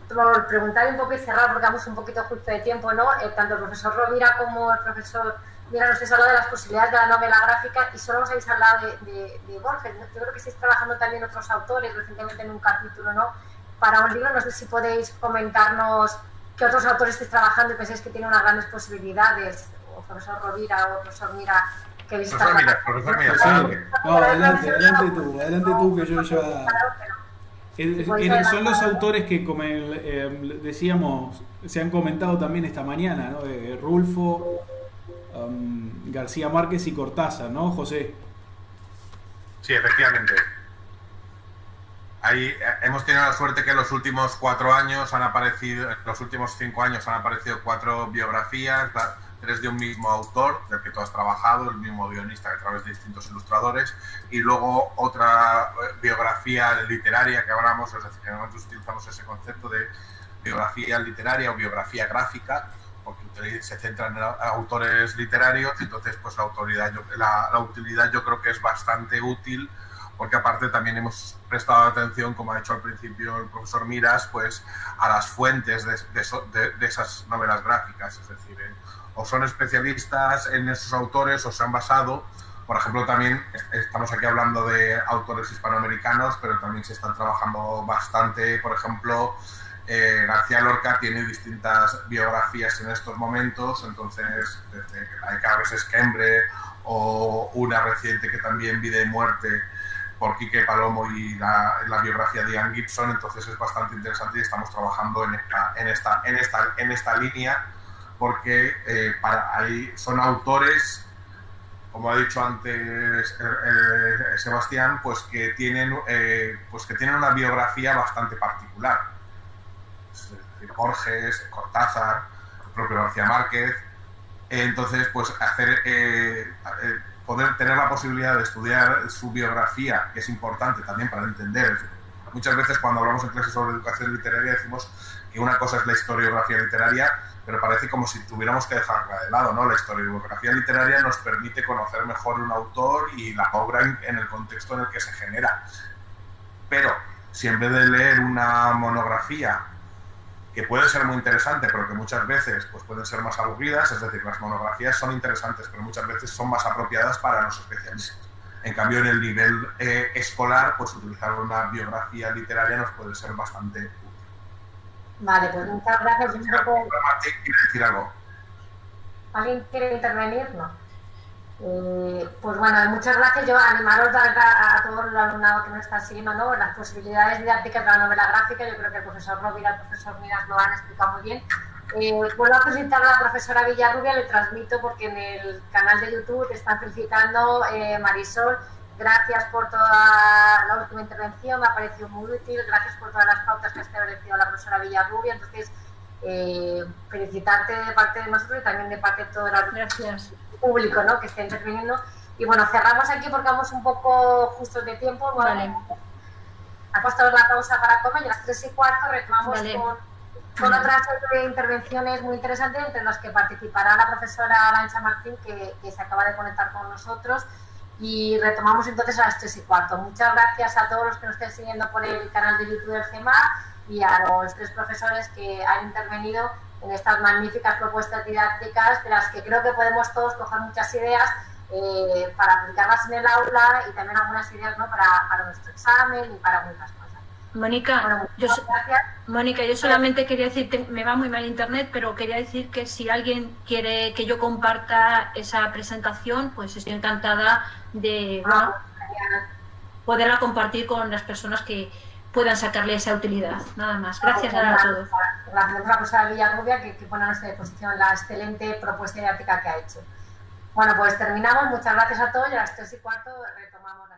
Por preguntar un poco y cerrar, porque vamos un poquito justo de tiempo, ¿no? Tanto el profesor Rovira como el profesor Mira nos habéis hablado de las posibilidades de la novela gráfica, y solo nos habéis hablado de Borges. Yo creo que estáis trabajando también otros autores recientemente en un capítulo, ¿no?, para un libro. No sé si podéis comentarnos qué otros autores estáis trabajando y pensáis que tienen unas grandes posibilidades, o profesor Rovira o profesor Mira, que habéis Profesor Mira, No, adelante tú, que yo ya... Son los autores que, como decíamos, se han comentado también esta mañana, ¿no? Rulfo, García Márquez y Cortázar, ¿no, José? Sí, efectivamente. Ahí hemos tenido la suerte que en los últimos 4 años han aparecido, en los últimos 5 años han aparecido 4 biografías, 3 de un mismo autor, del que tú has trabajado, el mismo guionista a través de distintos ilustradores, y luego otra biografía literaria que hablamos, es decir, que nosotros utilizamos ese concepto de biografía literaria o biografía gráfica, porque se centran en autores literarios, entonces pues la utilidad yo creo que es bastante útil, porque aparte también hemos prestado atención, como ha dicho al principio el profesor Miras, pues a las fuentes de esas novelas gráficas, es decir, o son especialistas en esos autores o se han basado, por ejemplo, también estamos aquí hablando de autores hispanoamericanos, pero también se están trabajando bastante, por ejemplo, García Lorca tiene distintas biografías en estos momentos, entonces desde la de Carles Esquembre o una reciente que también Vida y Muerte por Quique Palomo y la biografía de Ian Gibson, entonces es bastante interesante y estamos trabajando en esta línea, porque ahí son autores, como ha dicho antes Sebastián, pues que tienen una biografía bastante particular. Es decir, Borges, Cortázar, el propio García Márquez. Entonces, pues poder tener la posibilidad de estudiar su biografía, que es importante también para entender. Muchas veces cuando hablamos en clases sobre educación literaria decimos que una cosa es la historiografía literaria, pero parece como si tuviéramos que dejarla de lado, ¿no? La historiografía literaria nos permite conocer mejor un autor y la obra en el contexto en el que se genera. Pero si en vez de leer una monografía, que puede ser muy interesante, pero que muchas veces pues, pueden ser más aburridas, es decir, las monografías son interesantes, pero muchas veces son más apropiadas para los especialistas. En cambio, en el nivel escolar, pues utilizar una biografía literaria nos puede ser bastante útil. Vale, pues muchas gracias. Martín, ¿quieres decir algo? ¿Alguien quiere intervenir? No. Pues bueno, muchas gracias. Yo animaros a todo el alumnado que nos está siguiendo, ¿no? Las posibilidades didácticas de la novela gráfica. Yo creo que el profesor Rovira y el profesor Miras lo han explicado muy bien. Vuelvo a felicitar a la profesora Villarrubia, le transmito porque en el canal de YouTube te están felicitando, Marisol. Gracias por toda la última intervención, me ha parecido muy útil. Gracias por todas las pautas que ha establecido la profesora Villarrubia. Entonces, felicitarte de parte de nosotros y también de parte de todo el público, ¿no? Que está interviniendo. Y bueno, cerramos aquí porque vamos un poco justos de tiempo. Vale. Ha costado la pausa para comer y a las 3:15 retomamos con otra serie de intervenciones muy interesantes, entre las que participará la profesora Arancha Martín, que se acaba de conectar con nosotros. Y retomamos entonces a las 3:15. Muchas gracias a todos los que nos estén siguiendo por el canal de YouTube del CEMA y a los 3 profesores que han intervenido en estas magníficas propuestas didácticas, de las que creo que podemos todos coger muchas ideas para aplicarlas en el aula y también algunas ideas, ¿no? para nuestro examen y para muchas cosas. Mónica, bueno, yo solamente quería decir, me va muy mal internet, pero quería decir que si alguien quiere que yo comparta esa presentación, pues estoy encantada de poderla compartir con las personas que puedan sacarle esa utilidad. Nada más. Gracias a todos. Gracias a la profesora Villarrubia que pone a nuestra disposición la excelente propuesta didáctica que ha hecho. Bueno, pues terminamos. Muchas gracias a todos y a las 3:15 retomamos la